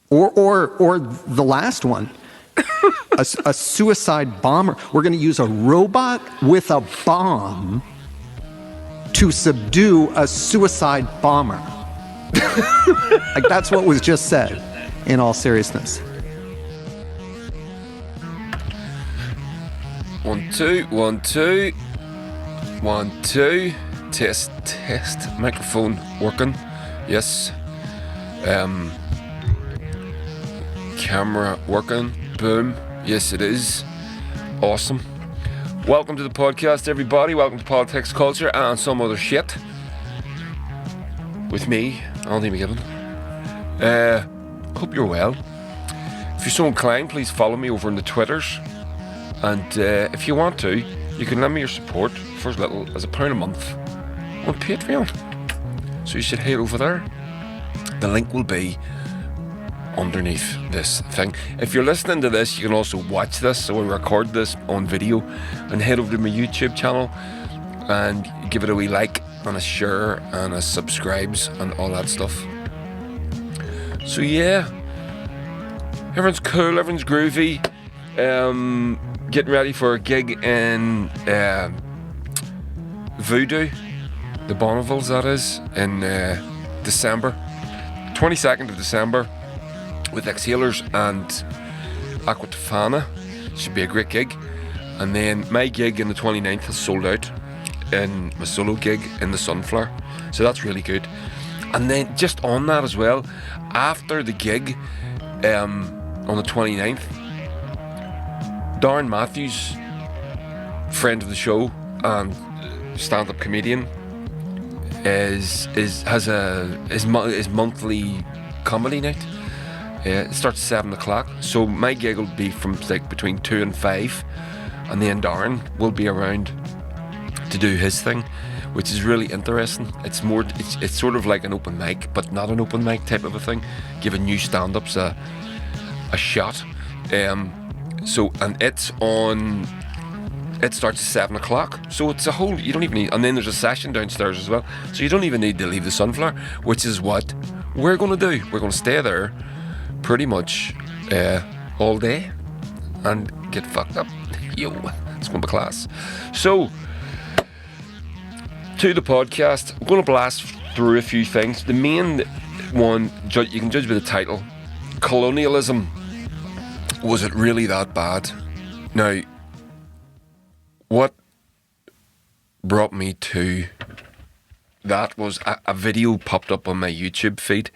Or the last one, a suicide bomber. We're going to use a robot with a bomb to subdue a suicide bomber. Like, that's what was just said, in all seriousness. 1 2 1 2 1 2. Test. Microphone working. Yes. Camera working. Boom. Yes, it is. Awesome. Welcome to the podcast, everybody. Welcome to Politics, Culture, and Some Other Shit. With me, Andy McGibbon. Hope you're well. If you're so inclined, please follow me over on the Twitters. And if you want to, you can lend me your support for as little as £1 a month on Patreon. So you should head over there. The link will be underneath this thing. If you're listening to this, you can also watch this. So I record this on video and head over to my YouTube channel and give it a wee like and a share and a subscribes and all that stuff. So yeah, everyone's cool, everyone's groovy. Getting ready for a gig in Voodoo, the Bonnevilles, that is, in December, 22nd of December, with Exhalers and Aqua Tofana. Should be a great gig. And then my gig on the 29th has sold out in my solo gig in the Sunflower, so that's really good. And then just on that as well, after the gig on the 29th, Darren Matthews, friend of the show and stand-up comedian, has his monthly comedy night. It starts at 7 o'clock. So my gig will be from like between 2 and 5, and then Darren will be around to do his thing, which is really interesting. It's sort of like an open mic, but not an open mic type of a thing, giving new stand-ups a shot. So, and it starts at 7 o'clock. So it's a whole, you don't even need, and then there's a session downstairs as well. So you don't even need to leave the Sunflower, which is what we're going to do. We're going to stay there pretty much all day and get fucked up. Yo, it's going to be class. So, to the podcast, I'm going to blast through a few things. The main one, you can judge by the title, Colonialism. Was it really that bad? Now, what brought me to that was a video popped up on my YouTube feed,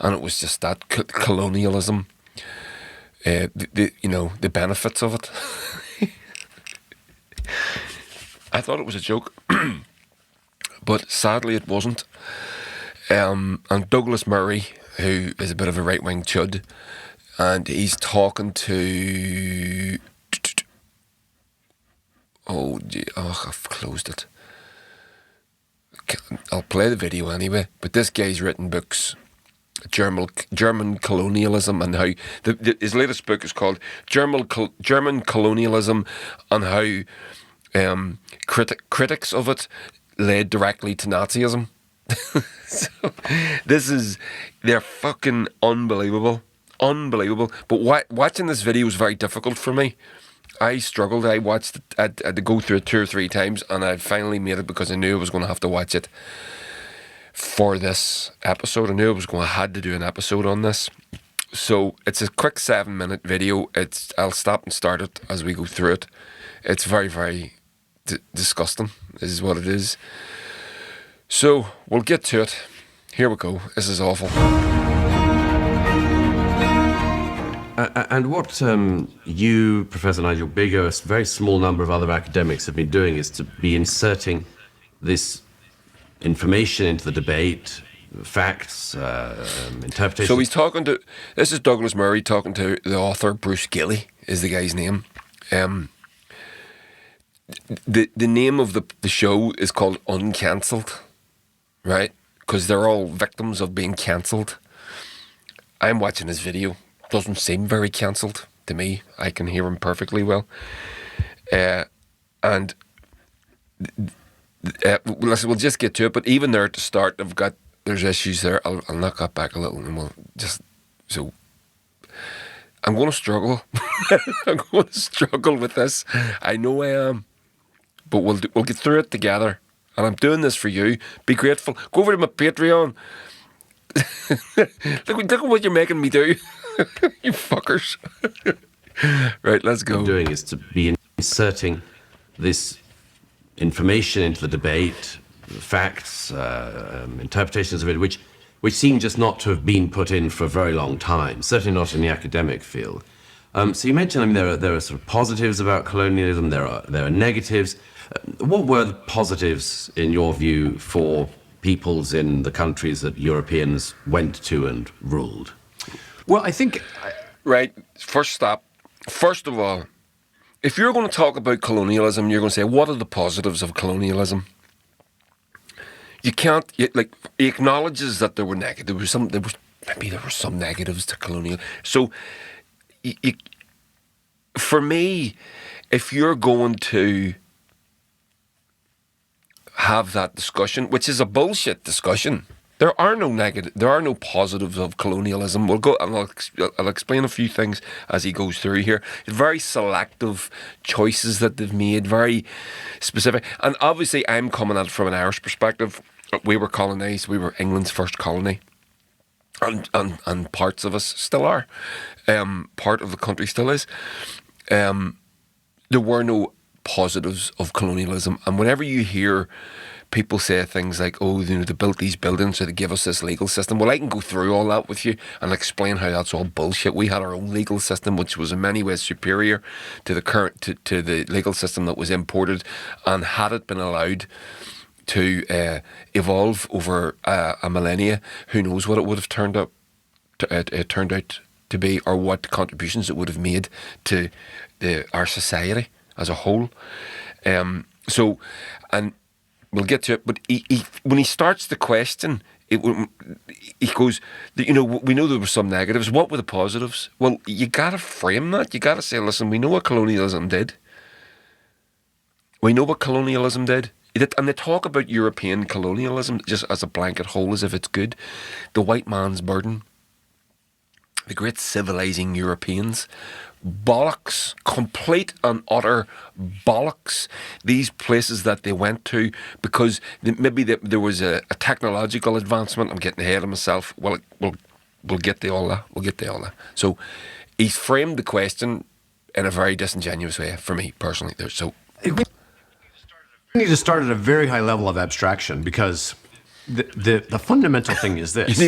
and it was just that colonialism, the benefits of it. I thought it was a joke, but sadly it wasn't. And Douglas Murray, who is a bit of a right-wing chud, and he's talking to... I've closed it. I'll play the video anyway. But this guy's written books, German colonialism, and how... his latest book is called German Colonialism, and how critics of it led directly to Nazism. So, they're fucking unbelievable. Unbelievable. But watching this video was very difficult for me. I struggled. I watched it. I had to go through it 2 or 3 times, and I finally made it because I knew I was going to have to watch it for this episode. I knew I had to do an episode on this. So it's a quick 7-minute video. I'll stop and start it as we go through it. It's very, very disgusting, is what it is. So we'll get to it. Here we go. This is awful. And what you, Professor Nigel Bigger, a very small number of other academics have been doing is to be inserting this information into the debate, facts, interpretation. So he's talking to, this is Douglas Murray talking to the author, Bruce Gilly is the guy's name. The name of the show is called Uncancelled, right? Because they're all victims of being cancelled. I'm watching this video. Doesn't seem very cancelled to me. I can hear him perfectly well. And we'll just get to it. But even there at the start, there's issues there. I'll knock that back a little, and we'll just I'm going to struggle. I'm going to struggle with this. I know I am. But we'll get through it together. And I'm doing this for you. Be grateful. Go over to my Patreon. look at what you're making me do. You fuckers. Right, let's go. Doing is to be inserting this information into the debate, facts, interpretations of it, which seem just not to have been put in for a very long time, certainly not in the academic field. So you mentioned, I mean, there are sort of positives about colonialism, there are negatives. What were the positives, in your view, for peoples in the countries that Europeans went to and ruled? Well, I think... Right, first stop. First of all, if you're going to talk about colonialism, you're going to say, what are the positives of colonialism? You can't, he acknowledges that there were negatives. Maybe there were some negatives to colonial. So, for me, if you're going to have that discussion, which is a bullshit discussion, there are no positives of colonialism. We'll go, and I'll explain a few things as he goes through here. Very selective choices that they've made, very specific. And obviously, I'm coming at it from an Irish perspective. We were colonised. We were England's first colony, and parts of us still are. Part of the country still is. There were no positives of colonialism, and whenever you hear people say things like, oh, you know, they built these buildings so they give us this legal system. Well, I can go through all that with you and explain how that's all bullshit. We had our own legal system, which was in many ways superior to the current to the legal system that was imported, and had it been allowed to evolve over a millennia, who knows what it would have turned out to be, or what contributions it would have made to our society as a whole. So, and we'll get to it, but when he starts the question, he goes, you know, we know there were some negatives. What were the positives? Well, you got to frame that. You got to say, listen, we know what colonialism did. We know what colonialism did. And they talk about European colonialism just as a blanket whole, as if it's good. The white man's burden. The great civilizing Europeans. Bollocks, complete and utter bollocks. These places that they went to because maybe there was a technological advancement. I'm getting ahead of myself. Well, we'll get to all that. We'll get to all that. So he's framed the question in a very disingenuous way for me personally. So we need to start at a very high level of abstraction, because the fundamental thing is this: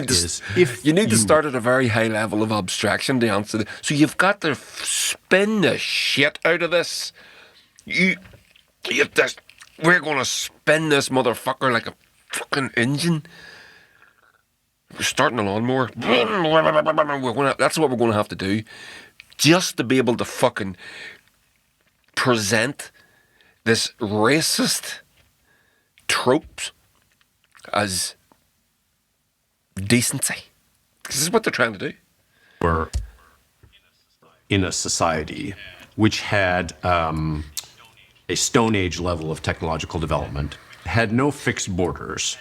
you need to start at a very high level of abstraction to answer. So you've got to spin the shit out of this. We're going to spin this motherfucker like a fucking engine. We're starting a lawnmower. That's what we're going to have to do, just to be able to fucking present this racist tropes as decency. This is what they're trying to do. We're in a society which had a Stone Age level of technological development, had no fixed borders,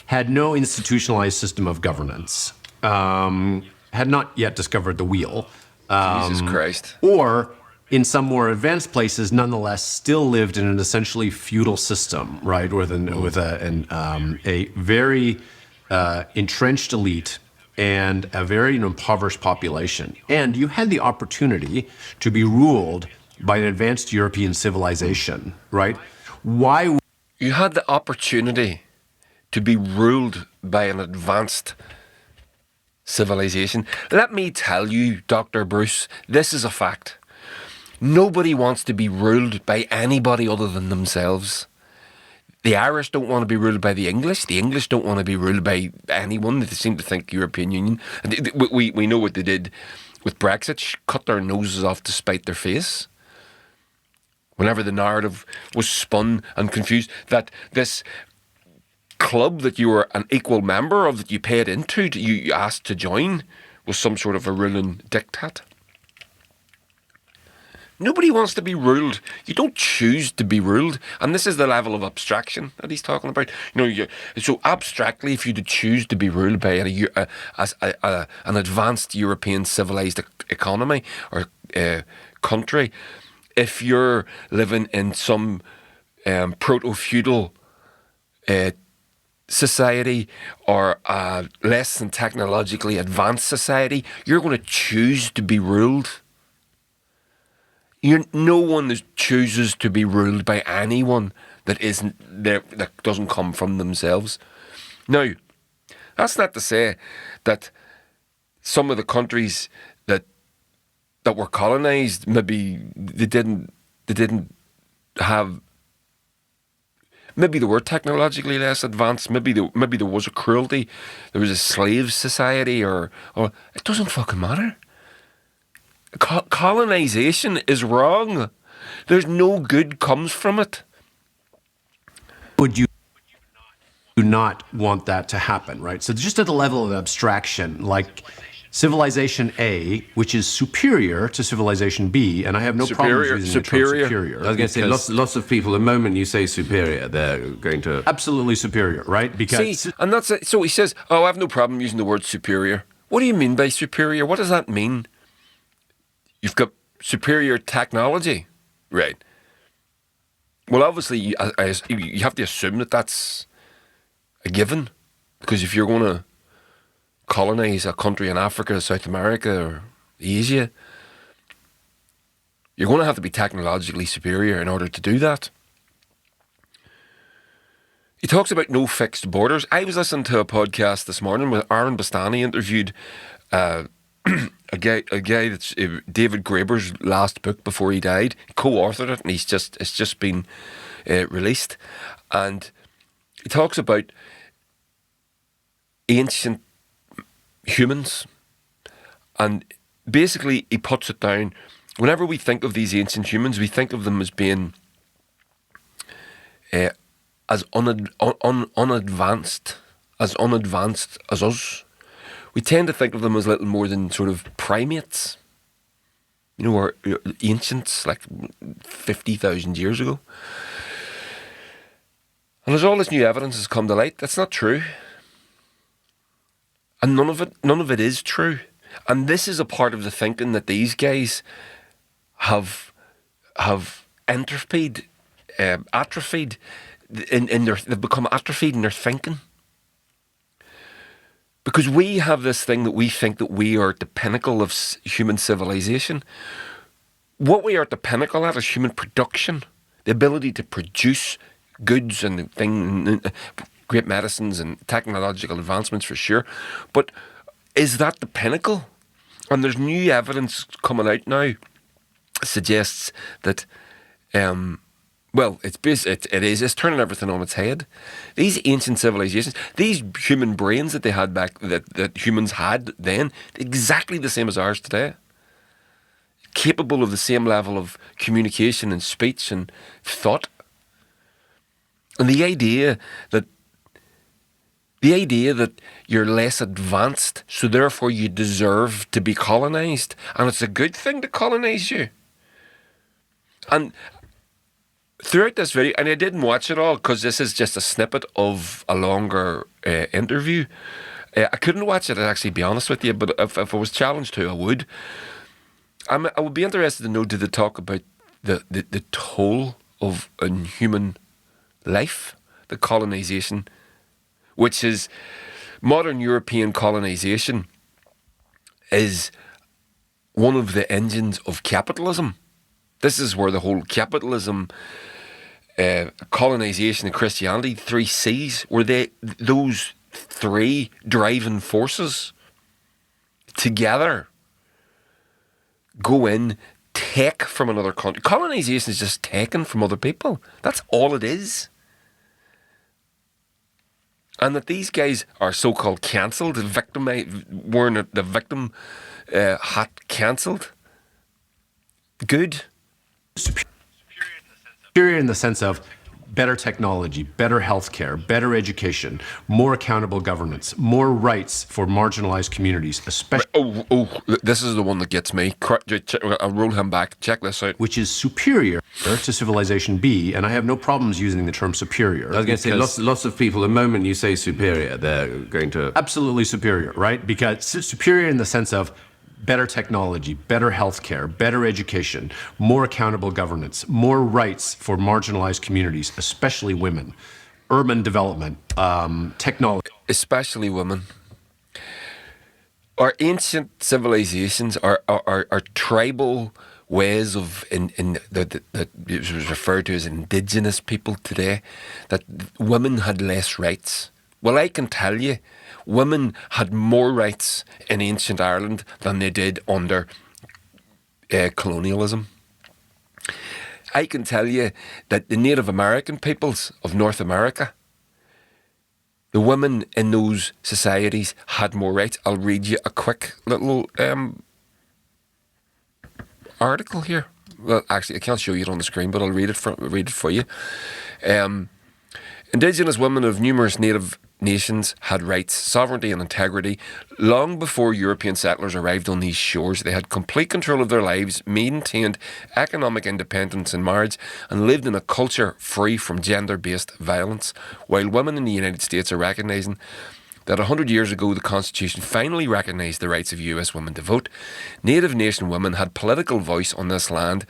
had no institutionalized system of governance, had not yet discovered the wheel. Jesus Christ. Or, in some more advanced places, nonetheless, still lived in an essentially feudal system, right, with a very entrenched elite and a very impoverished population. And you had the opportunity to be ruled by an advanced European civilization, right? Why? You had the opportunity to be ruled by an advanced civilization. Let me tell you, Dr. Bruce, this is a fact. Nobody wants to be ruled by anybody other than themselves. The Irish don't want to be ruled by the English. The English don't want to be ruled by anyone. They seem to think European Union. We know what they did with Brexit. Cut their noses off to spite their face. Whenever the narrative was spun and confused, that this club that you were an equal member of, that you paid into, that you asked to join, was some sort of a ruling diktat. Nobody wants to be ruled. You don't choose to be ruled. And this is the level of abstraction that he's talking about. So abstractly, if you to choose to be ruled by an advanced European civilized economy or country, if you're living in some proto-feudal society or less than technologically advanced society, you're going to choose to be ruled. No one chooses to be ruled by anyone that isn't there, that doesn't come from themselves. Now, that's not to say that some of the countries that were colonized, maybe they didn't have. Maybe they were technologically less advanced. Maybe there was a cruelty. There was a slave society, or it doesn't fucking matter. Colonization is wrong. There's no good comes from it. Would you do not want that to happen, right? So just at the level of abstraction, like civilization A, which is superior to civilization B, and I have no problem using the term superior. I was going to say, lots of people, the moment you say superior, they're going to... Absolutely superior, right? Because... See, and that's it. So he says, I have no problem using the word superior. What do you mean by superior? What does that mean? You've got superior technology, right? Well, obviously, you have to assume that that's a given, because if you're going to colonize a country in Africa, South America, or Asia, you're going to have to be technologically superior in order to do that. He talks about no fixed borders. I was listening to a podcast this morning with Aaron Bastani interviewed a guy that's David Graeber's last book before he died. He co-authored it, and it's just been released. And he talks about ancient humans, and basically he puts it down. Whenever we think of these ancient humans, we think of them as being as unadvanced as us. We tend to think of them as little more than sort of primates, or ancients, like 50,000 years ago. And as all this new evidence has come to light, that's not true. And none of it is true. And this is a part of the thinking that these guys have atrophied they've become atrophied in their thinking. Because we have this thing that we think that we are at the pinnacle of human civilization. What we are at the pinnacle at is human production. The ability to produce goods and things, great medicines and technological advancements for sure. But is that the pinnacle? And there's new evidence coming out now suggests that it's turning everything on its head. These ancient civilizations, these human brains that they had back, that humans had then, exactly the same as ours today. Capable of the same level of communication and speech and thought. And the idea that you're less advanced, so therefore you deserve to be colonized, and it's a good thing to colonize you. And throughout this video, and I didn't watch it all because this is just a snippet of a longer interview. I couldn't watch it, I'll actually be honest with you, but if I was challenged to, I would. I would be interested to know, did they talk about the toll of a human life, the colonization, which is modern European colonization, is one of the engines of capitalism. This is where the whole capitalism, colonization and Christianity, 3 C's, were those 3 driving forces together go in, take from another country. Colonization is just taken from other people. That's all it is. And that these guys are so-called cancelled, wearing the victim hat cancelled. Good. Superior in the sense of better technology, better healthcare, better education, more accountable governance, more rights for marginalized communities, especially This is the one that gets me. I'll roll him back. Check this out. which is superior to civilization B, and I have no problems using the term superior. I was going to say, lots of people, the moment you say superior, they're going to... Absolutely superior, right? Because superior in the sense of better technology, better healthcare, better education, more accountable governance, more rights for marginalized communities, especially women, urban development, technology. Especially women. Our ancient civilizations, our tribal ways of that it was referred to as indigenous people today, that women had less rights. Well, I can tell you, women had more rights in ancient Ireland than they did under colonialism. I can tell you that the Native American peoples of North America, the women in those societies had more rights. I'll read you a quick little article here. Well, actually, I can't show you it on the screen, but I'll read it for you. Indigenous women of numerous native nations had rights, sovereignty and integrity. Long before European settlers arrived on these shores, they had complete control of their lives, maintained economic independence in marriage, and lived in a culture free from gender-based violence. While women in the United States are recognising that 100 years ago the Constitution finally recognised the rights of US women to vote, Native nation women had political voice on this land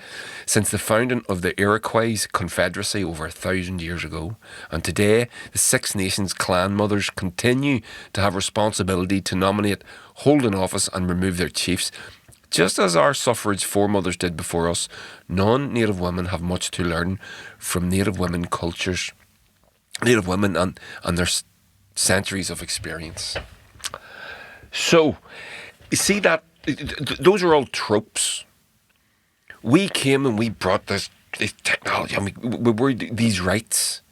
since the founding of the Iroquois Confederacy over 1,000 years ago. And today, the Six Nations clan mothers continue to have responsibility to nominate, hold an office and remove their chiefs. Just as our suffrage foremothers did before us, non-Native women have much to learn from Native women cultures, Native women and their centuries of experience. So, you see that those are all tropes. We came and we brought this technology, and we were these rights,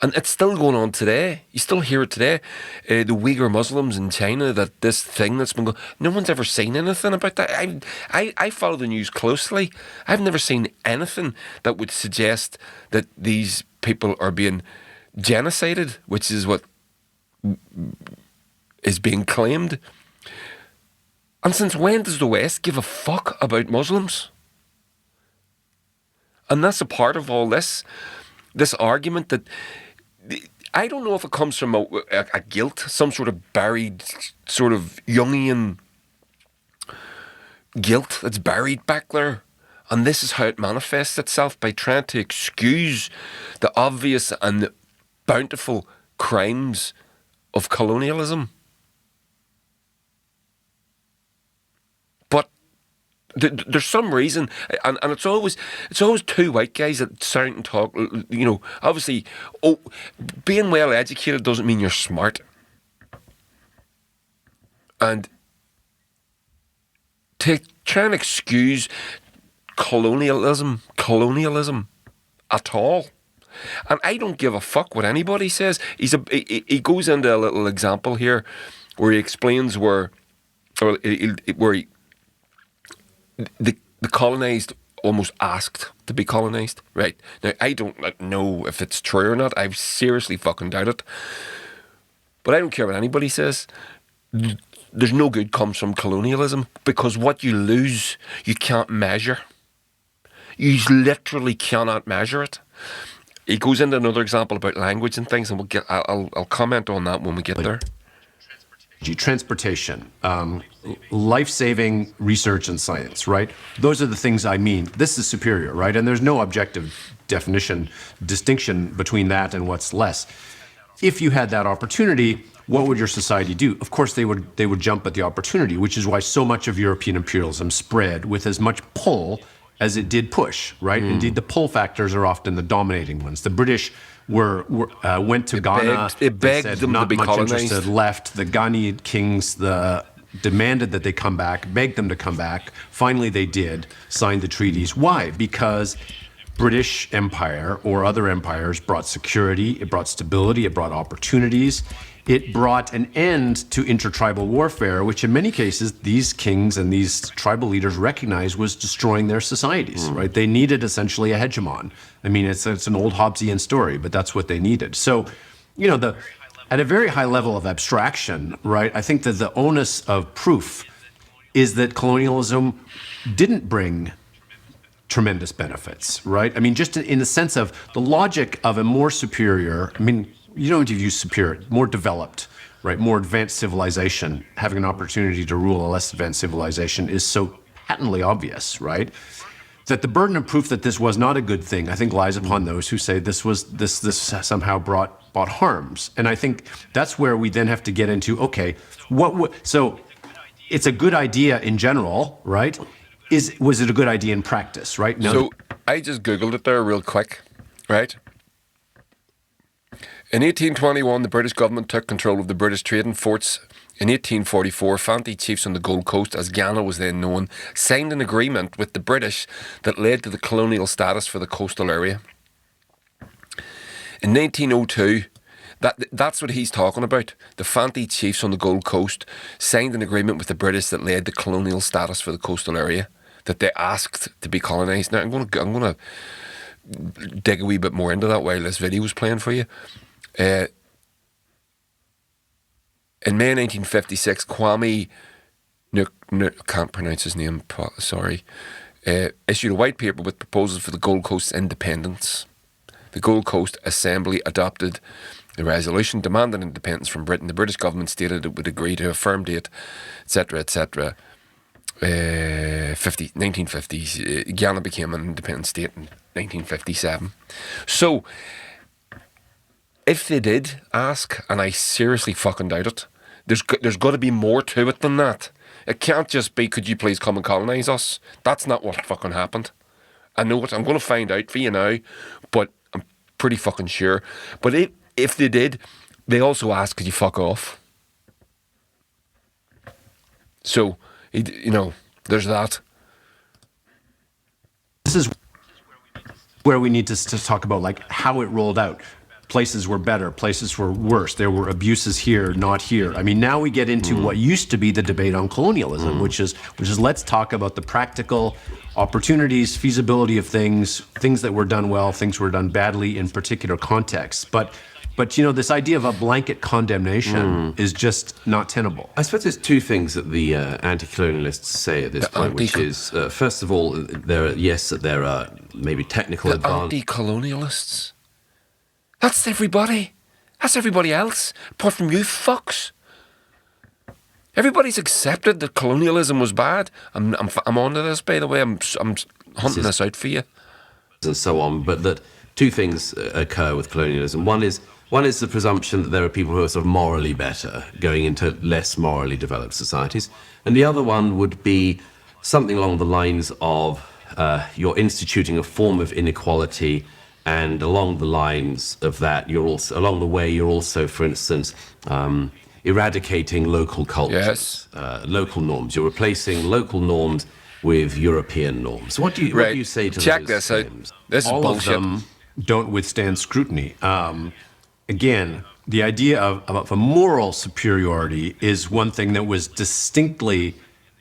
and it's still going on today. You still hear it today. The Uyghur Muslims in China, that this thing that's been going. No one's ever seen anything about that. I follow the news closely. I've never seen anything that would suggest that these people are being genocided, which is what is being claimed. And since when does the West give a fuck about Muslims? And that's a part of all this argument that I don't know if it comes from a guilt, some sort of buried, sort of Jungian guilt that's buried back there. And this is how it manifests itself, by trying to excuse the obvious and bountiful crimes of colonialism. But there's some reason, and it's always two white guys that sound and talk. You know, obviously, being well educated doesn't mean you're smart, and to try and excuse colonialism at all. And I don't give a fuck what anybody says. He goes into a little example here where he explains where the colonised almost asked to be colonised. Right. Now, I don't know if it's true or not. I seriously fucking doubt it. But I don't care what anybody says. There's no good comes from colonialism, because what you lose, you can't measure. You literally cannot measure it. He goes into another example about language and things, and I'll comment on that when we get there. Transportation, life-saving research and science, right? Those are the things I mean. This is superior, right? And there's no objective distinction between that and what's less. If you had that opportunity, what would your society do? Of course, they would jump at the opportunity, which is why so much of European imperialism spread with as much pull as it did push, right? Indeed, the pull factors are often the dominating ones. The British went to Ghana. It begged said, them not to be much colonized. interested, left. The Ghanaian kings demanded that they come back, begged them to come back. Finally, they did, signed the treaties. Why? Because British Empire or other empires brought security, it brought stability, it brought opportunities. it brought an end to intertribal warfare, which in many cases these kings and these tribal leaders recognized was destroying their societies, right? They needed essentially a hegemon. I mean, it's an old Hobbesian story, but that's what they needed. So, at a very high level of abstraction, right, I think that the onus of proof is that colonialism didn't bring tremendous benefits, right? I mean, just in the sense of the logic of a more superior, I mean, you don't need to use superior, more developed, right, more advanced civilization, having an opportunity to rule a less advanced civilization is so patently obvious, right? That the burden of proof that this was not a good thing, I think, lies upon those who say this somehow brought harms. And I think that's where we then have to get into, okay, so it's a good idea in general, right? Was it a good idea in practice, right? No. So I just Googled it there real quick, right? In 1821, the British government took control of the British trading forts. In 1844, Fanti chiefs on the Gold Coast, as Ghana was then known, signed an agreement with the British that led to the colonial status for the coastal area. In 1902, that's what he's talking about. The Fanti chiefs on the Gold Coast signed an agreement with the British that led to colonial status for the coastal area, that they asked to be colonised. Now, I'm going to dig a wee bit more into that while this video was playing for you. In May 1956, Kwame, can't pronounce his name, sorry, issued a white paper with proposals for the Gold Coast's independence. The Gold Coast Assembly adopted the resolution demanding independence from Britain. The British government stated it would agree to a firm date, etc., etc. 1950s, Ghana became an independent state in 1957. So, if they did ask, and I seriously fucking doubt it, there's got to be more to it than that. It can't just be, could you please come and colonise us? That's not what fucking happened. I know it. I'm going to find out for you now, but I'm pretty fucking sure. But if they did, they also asked, could you fuck off? So, there's that. This is where we need to talk about like how it rolled out. Places were better, places were worse. There were abuses here, not here. I mean, now we get into what used to be the debate on colonialism, which is let's talk about the practical opportunities, feasibility of things that were done well, things were done badly in particular contexts. But this idea of a blanket condemnation is just not tenable. I suppose there's two things that the anti-colonialists say at this point, which is, first of all, there are maybe technical advantages. Anti-colonialists? That's everybody. That's everybody else, apart from you fucks. Everybody's accepted that colonialism was bad. I'm onto this, by the way. I'm hunting this out for you. And so on, but that two things occur with colonialism. One is the presumption that there are people who are sort of morally better going into less morally developed societies, and the other one would be something along the lines of you're instituting a form of inequality. And along the lines of that, you're also, for instance, eradicating local cultures, local norms. You're replacing local norms with European norms. What do you say to Check those this out. claims? This is All bullshit. of them don't withstand scrutiny. Again, the idea of a moral superiority is one thing that was distinctly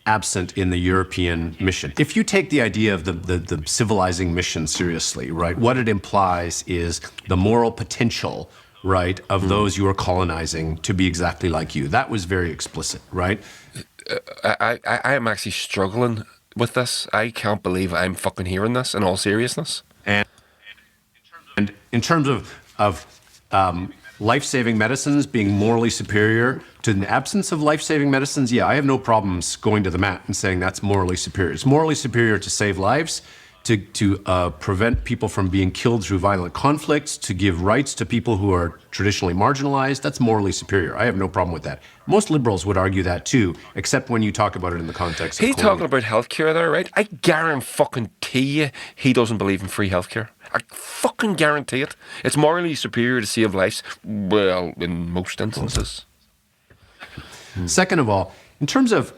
absent in the European mission. If you take the idea of the civilizing mission seriously, right, what it implies is the moral potential, right, of those you are colonizing to be exactly like you. That was very explicit, right? I am actually struggling with this. I can't believe I'm fucking hearing this in all seriousness. And in terms of life-saving medicines being morally superior to the absence of life-saving medicines, yeah, I have no problems going to the mat and saying that's morally superior. It's morally superior to save lives, to prevent people from being killed through violent conflicts, to give rights to people who are traditionally marginalized. That's morally superior. I have no problem with that. Most liberals would argue that too, except when you talk about it in the context of He's talking about healthcare there, right? I guarantee you he doesn't believe in free healthcare. I fucking guarantee it. It's morally superior to save lives. Well, in most instances. Second of all, in terms of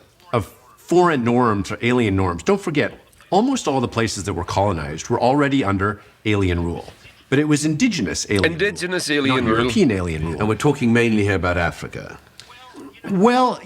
foreign norms or alien norms, don't forget, almost all the places that were colonized were already under alien rule. but it was indigenous alien Indigenous rule, alien not rule. European alien rule. And we're talking mainly here about Africa. Well,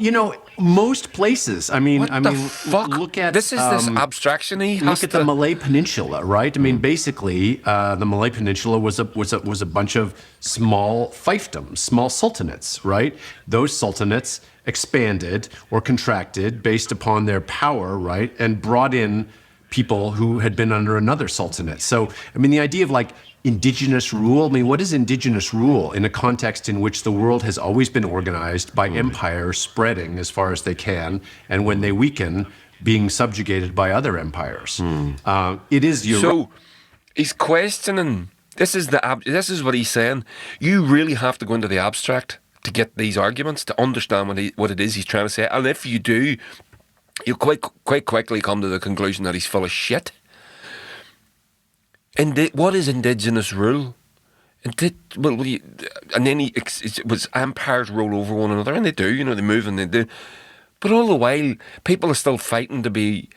most places. I mean, What the fuck? look at this abstraction. Look at the Malay Peninsula, right? I mean, basically, the Malay Peninsula was a bunch of small fiefdoms, small sultanates, right? Those sultanates expanded or contracted based upon their power, right, and brought in people who had been under another sultanate. So, I mean, the idea of like indigenous rule. I mean, what is indigenous rule in a context in which the world has always been organized by empires spreading as far as they can, and when they weaken, being subjugated by other empires? It is your So he's questioning. This is what he's saying. You really have to go into the abstract to get these arguments, to understand what it is he's trying to say. And if you do, you quite quickly come to the conclusion that he's full of shit. What is indigenous rule? And then it was empires roll over one another, and they do, they move and they do. But all the while, people are still fighting to be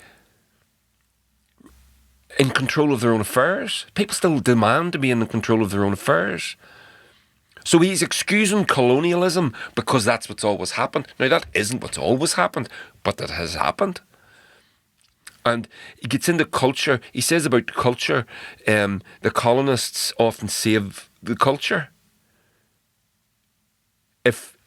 in control of their own affairs. People still demand to be in control of their own affairs. So he's excusing colonialism because that's what's always happened. Now, that isn't what's always happened, but that has happened. And he gets into culture. He says about culture, the colonists often save the culture.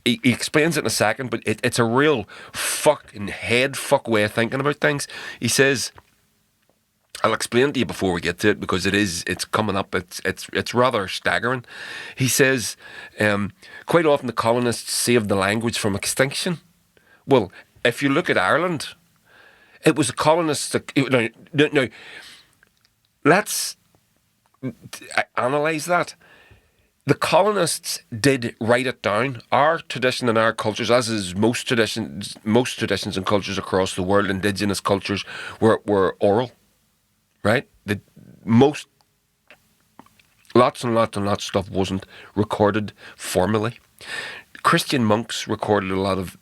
He explains it in a second, but it's a real fucking fuck way of thinking about things. He says, I'll explain to you before we get to it because it's coming up. It's rather staggering. He says, quite often the colonists saved the language from extinction. Well, if you look at Ireland, it was the colonists that... Now, let's analyse that. The colonists did write it down. Our tradition and our cultures, as is most traditions and cultures across the world, indigenous cultures, were oral, right? Lots and lots of stuff wasn't recorded formally. Christian monks recorded a lot of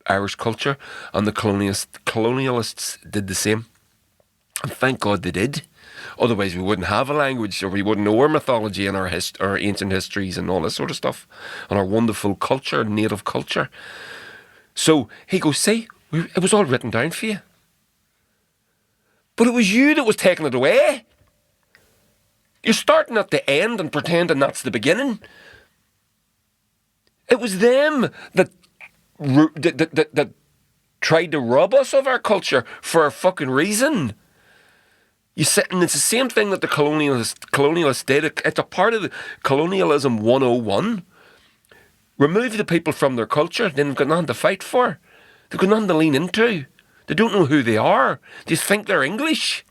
Irish culture, and the colonialists did the same. And thank God they did. Otherwise, we wouldn't have a language, or we wouldn't know our mythology and our ancient histories and all this sort of stuff, and our wonderful culture, native culture. So he goes, see, it was all written down for you. But it was you that was taking it away. You're starting at the end and pretending that's the beginning. It was them that tried to rob us of our culture for a fucking reason. And it's the same thing that the colonialists did. It's a part of the colonialism 101. Remove the people from their culture, then they've got nothing to fight for. They've got nothing to lean into. They don't know who they are. They think they're English.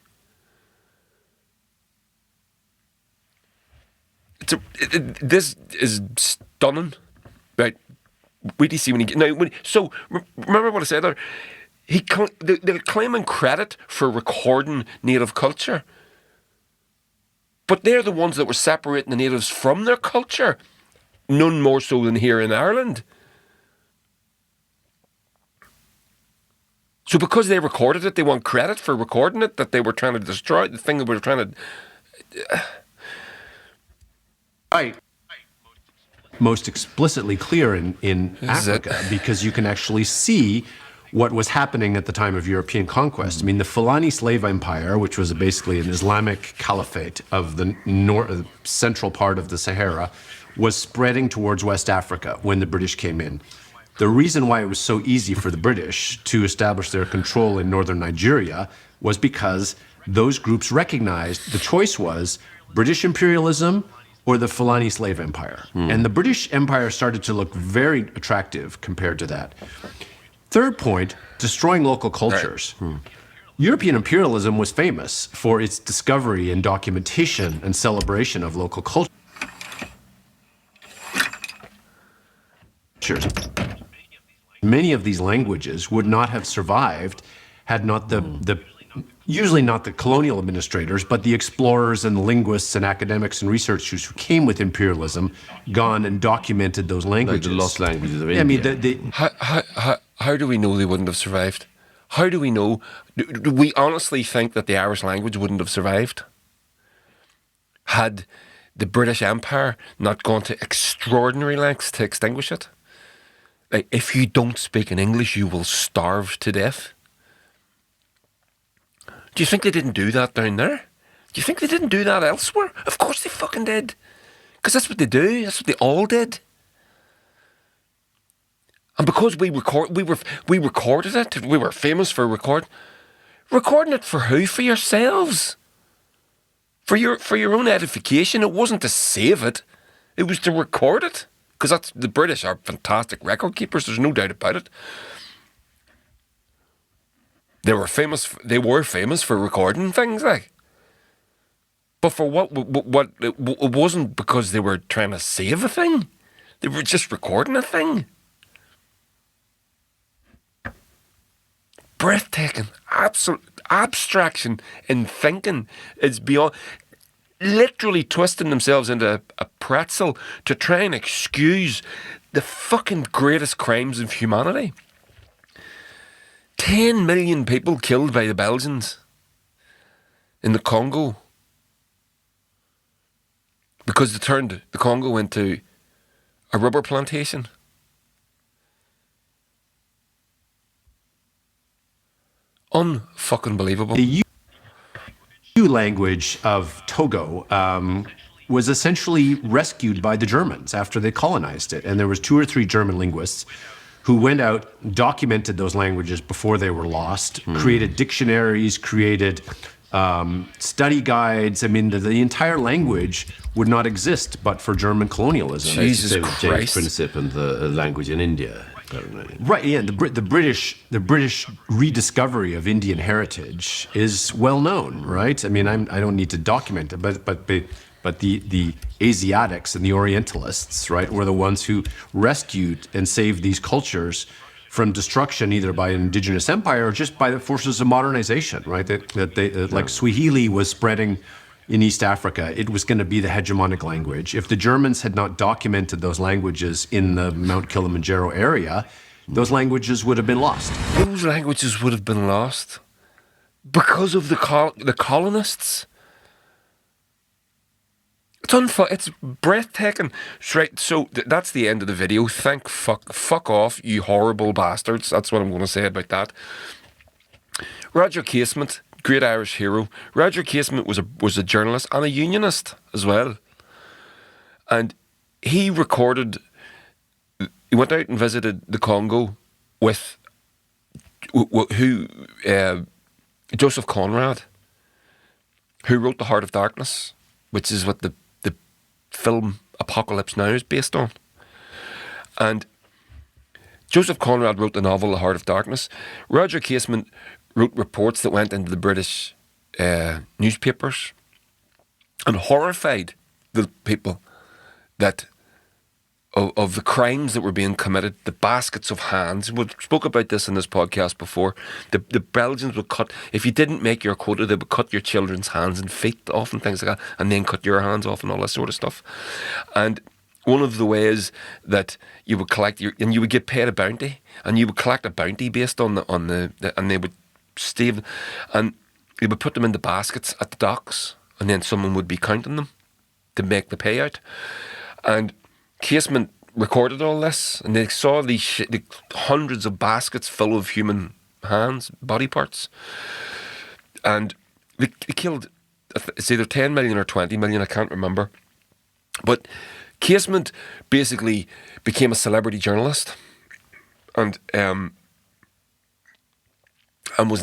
This is stunning. Right. Wait till you see when he... Now, so, remember what I said there? They're claiming credit for recording native culture. But they're the ones that were separating the natives from their culture. None more so than here in Ireland. So because they recorded it, they want credit for recording it, that they were trying to destroy, the thing that we were trying to... most explicitly clear in Africa, because you can actually see what was happening at the time of European conquest. I mean, the Fulani slave empire, which was basically an Islamic caliphate of the central part of the Sahara, was spreading towards West Africa when the British came in. The reason why it was so easy for the British to establish their control in northern Nigeria was because those groups recognized the choice was British imperialism or the Fulani slave empire. And the British Empire started to look very attractive compared to that. Third point, destroying local cultures. European imperialism was famous for its discovery and documentation and celebration of local cultures. Many of these languages would not have survived had not usually not the colonial administrators, but the explorers and linguists and academics and researchers who came with imperialism gone and documented those languages. Like the lost languages of India. I mean, How do we know they wouldn't have survived? How do we know? Do we honestly think that the Irish language wouldn't have survived? had the British Empire not gone to extraordinary lengths to extinguish it. Like, if you don't speak in English, you will starve to death. Do you think they didn't do that down there? Do you think they didn't do that elsewhere? Of course they fucking did. Because that's what they do. That's what they all did. And because we recorded it, we were famous for recording it for who? For yourselves. For your own edification. It wasn't to save it. It was to record it. Because the British are fantastic record keepers. There's no doubt about it. They were famous for recording things, like. But for what it wasn't because they were trying to save a thing. They were just recording a thing. Breathtaking, absolute abstraction in thinking is beyond. Literally twisting themselves into a pretzel to try and excuse the fucking greatest crimes of humanity. 10 million people killed by the Belgians in the Congo because they turned the Congo into a rubber plantation. Unfucking believable. The U language of Togo was essentially rescued by the Germans after they colonized it. And there was 2 or 3 German linguists who went out, documented those languages before they were lost, created dictionaries, created study guides. I mean, the entire language would not exist but for German colonialism. Jesus Same with James Christ. Princip and the language in India. Right, yeah. The British rediscovery of Indian heritage is well known, right? I mean, I don't need to document it, but the Asiatics and the Orientalists, right, were the ones who rescued and saved these cultures from destruction, either by an indigenous empire or just by the forces of modernization, right? Like Swahili was spreading in East Africa, it was going to be the hegemonic language. If the Germans had not documented those languages in the Mount Kilimanjaro area, those languages would have been lost. Those languages would have been lost because of the colonists. It's breathtaking. Right, so that's the end of the video. Fuck off, you horrible bastards. That's what I'm going to say about that. Roger Casement, great Irish hero. Roger Casement was a journalist and a unionist as well. And he went out and visited the Congo with Joseph Conrad, who wrote The Heart of Darkness, which is what the film Apocalypse Now is based on. And Joseph Conrad wrote the novel The Heart of Darkness. Roger Casement wrote reports that went into the British newspapers and horrified the people that of the crimes that were being committed, the baskets of hands. We spoke about this in this podcast before. The Belgians would cut, if you didn't make your quota, they would cut your children's hands and feet off and things like that, and then cut your hands off and all this sort of stuff. And one of the ways that you would collect and you would get paid a bounty, and you would collect a bounty based on the and they would stave, and they would put them in the baskets at the docks, and then someone would be counting them to make the payout. And Casement recorded all this, and they saw these hundreds of baskets full of human hands, body parts, and they killed. It's either 10 million or 20 million. I can't remember. But Casement basically became a celebrity journalist, and was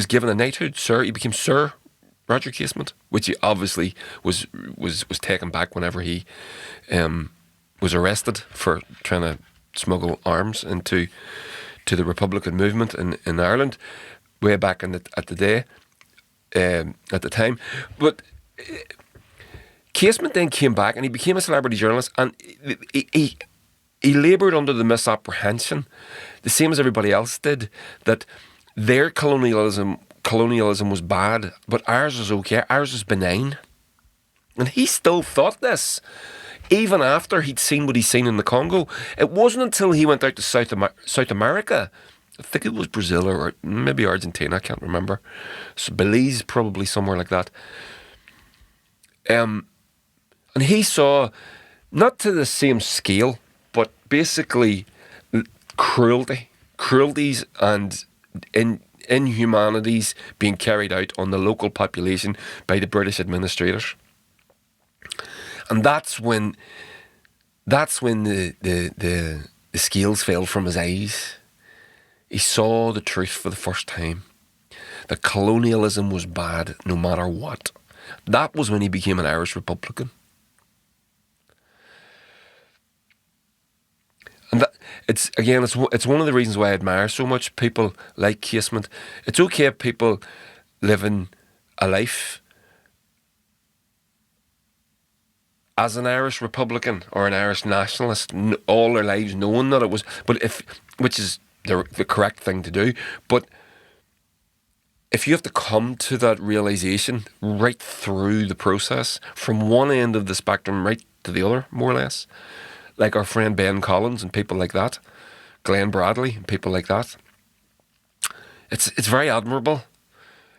given a knighthood. Sir, he became Sir Roger Casement, which he obviously was taken back whenever he was arrested for trying to smuggle arms into the Republican movement in Ireland, way back at the time. But Casement then came back and he became a celebrity journalist, and he laboured under the misapprehension, the same as everybody else did, that their colonialism was bad, but ours is okay, ours is benign. And he still thought this, even after he'd seen what he'd seen in the Congo. It wasn't until he went out to South America, I think it was Brazil or maybe Argentina, I can't remember, so Belize, probably somewhere like that, And he saw, not to the same scale, but basically cruelties and inhumanities being carried out on the local population by the British administrators. And that's when the scales fell from his eyes. He saw the truth for the first time. That colonialism was bad no matter what. That was when he became an Irish Republican. And that, it's one of the reasons why I admire so much people like Casement. It's okay if people living a life as an Irish Republican or an Irish nationalist all their lives knowing that it was, which is the correct thing to do, but if you have to come to that realisation right through the process, from one end of the spectrum right to the other, more or less, like our friend Ben Collins and people like that, Glenn Bradley and people like that, it's very admirable.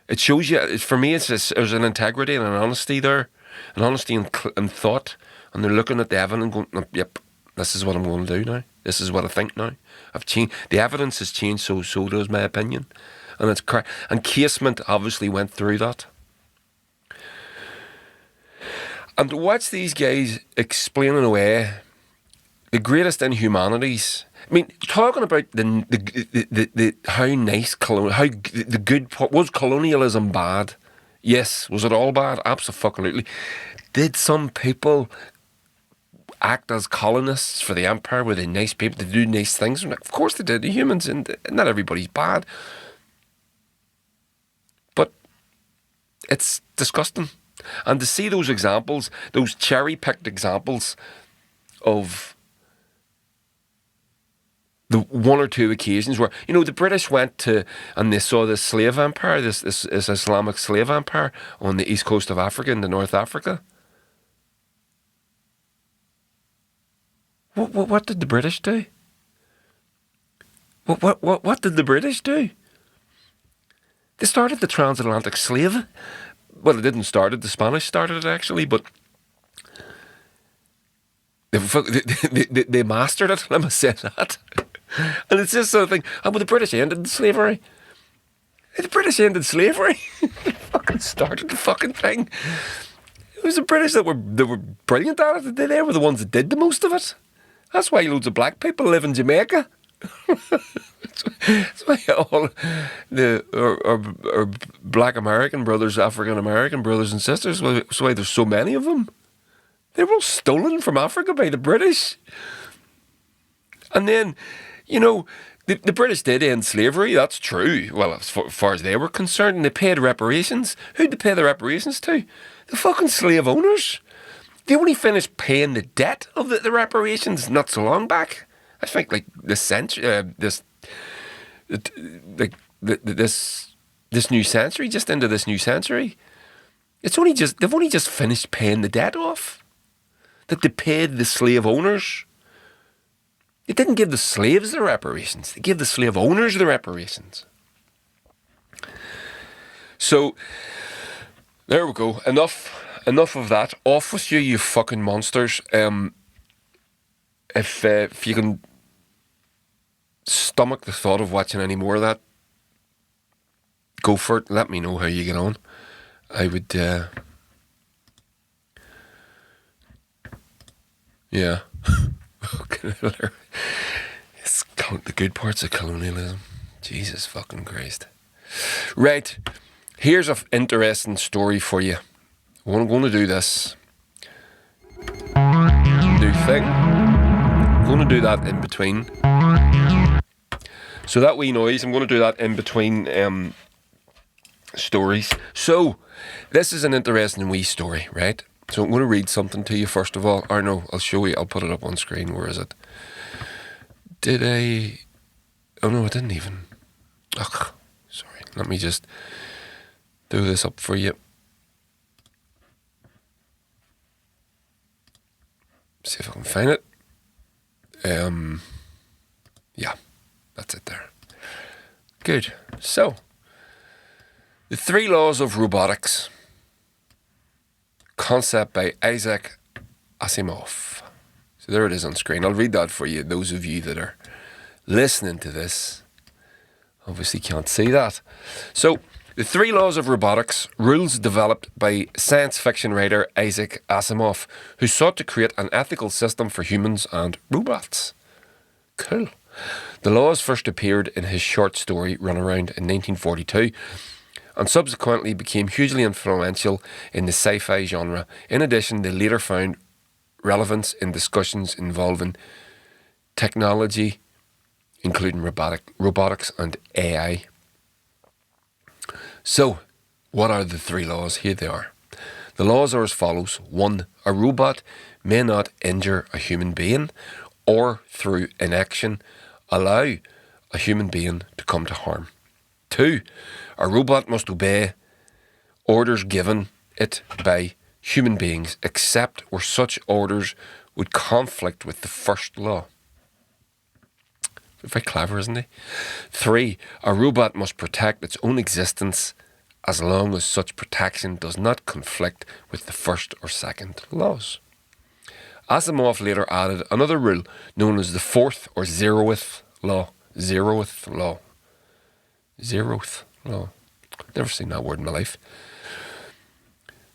It shows you, for me, there's an integrity and an honesty there, an honesty in thought, and they're looking at the evidence and going, yep, this is what I'm going to do now. This is what I think now. I've changed. The evidence has changed, so does my opinion. And it's correct. And Casement obviously went through that. And to watch these guys explaining away the greatest inhumanities. I mean, talking about the how nice how the good part, was colonialism bad? Yes. Was it all bad? Absolutely. Did some people act as colonists for the empire? Were they nice people to do nice things? Of course they did. The humans, and not everybody's bad. But it's disgusting. And to see those examples, those cherry-picked examples of the one or two occasions where, you know, the British went to, and they saw this slave empire, this Islamic slave empire on the east coast of Africa, into North Africa. What did the British do? What did the British do? They started the transatlantic slave. Well, it didn't start it. The Spanish started it, actually, but they mastered it. Let me say that. And it's just sort of thing. Oh, well, the British ended slavery. The British ended slavery. They fucking started the fucking thing. It was the British that were brilliant at it. They were the ones that did the most of it. That's why loads of black people live in Jamaica. That's why all our black American brothers, African American brothers and sisters, that's why there's so many of them. They were all stolen from Africa by the British. And then, you know, the British did end slavery, that's true. Well, as far as they were concerned, and they paid reparations. Who'd they pay the reparations to? The fucking slave owners. They only finished paying the debt of the reparations not so long back. I think like this century, this new century, just into this new century. They've only just finished paying the debt off that they paid the slave owners. They didn't give the slaves the reparations. They gave the slave owners the reparations. So there we go. Enough of that. Off with you, you fucking monsters. If you can stomach the thought of watching any more of that, go for it. Let me know how you get on. I would, yeah. It's the good parts of colonialism. Jesus fucking Christ. Right. Here's an interesting story for you. I'm going to do this new thing. I'm going to do that in between. So that wee noise, I'm going to do that in between stories. So this is an interesting wee story, right? So I'm going to read something to you first of all. Or no, I'll show you. I'll put it up on screen. Where is it? Did I? Oh no, I didn't even. Ugh, sorry. Let me just do this up for you. See if I can find it. Yeah, that's it there. Good. So, the 3 laws of robotics. Concept by Isaac Asimov. So there it is on screen. I'll read that for you. Those of you that are listening to this obviously can't see that. So, the 3 laws of robotics, rules developed by science fiction writer Isaac Asimov, who sought to create an ethical system for humans and robots. Cool. The laws first appeared in his short story Runaround in 1942 and subsequently became hugely influential in the sci-fi genre. In addition, they later found relevance in discussions involving technology, including robotics and AI. So, what are the 3 laws? Here they are. The laws are as follows. 1. A robot may not injure a human being or, through inaction, allow a human being to come to harm. 2. A robot must obey orders given it by human beings, except where such orders would conflict with the first law. Very clever, isn't he? 3. A robot must protect its own existence as long as such protection does not conflict with the first or second laws. Asimov later added another rule known as the 4th or 0th law. 0th law. 0th law. Never seen that word in my life.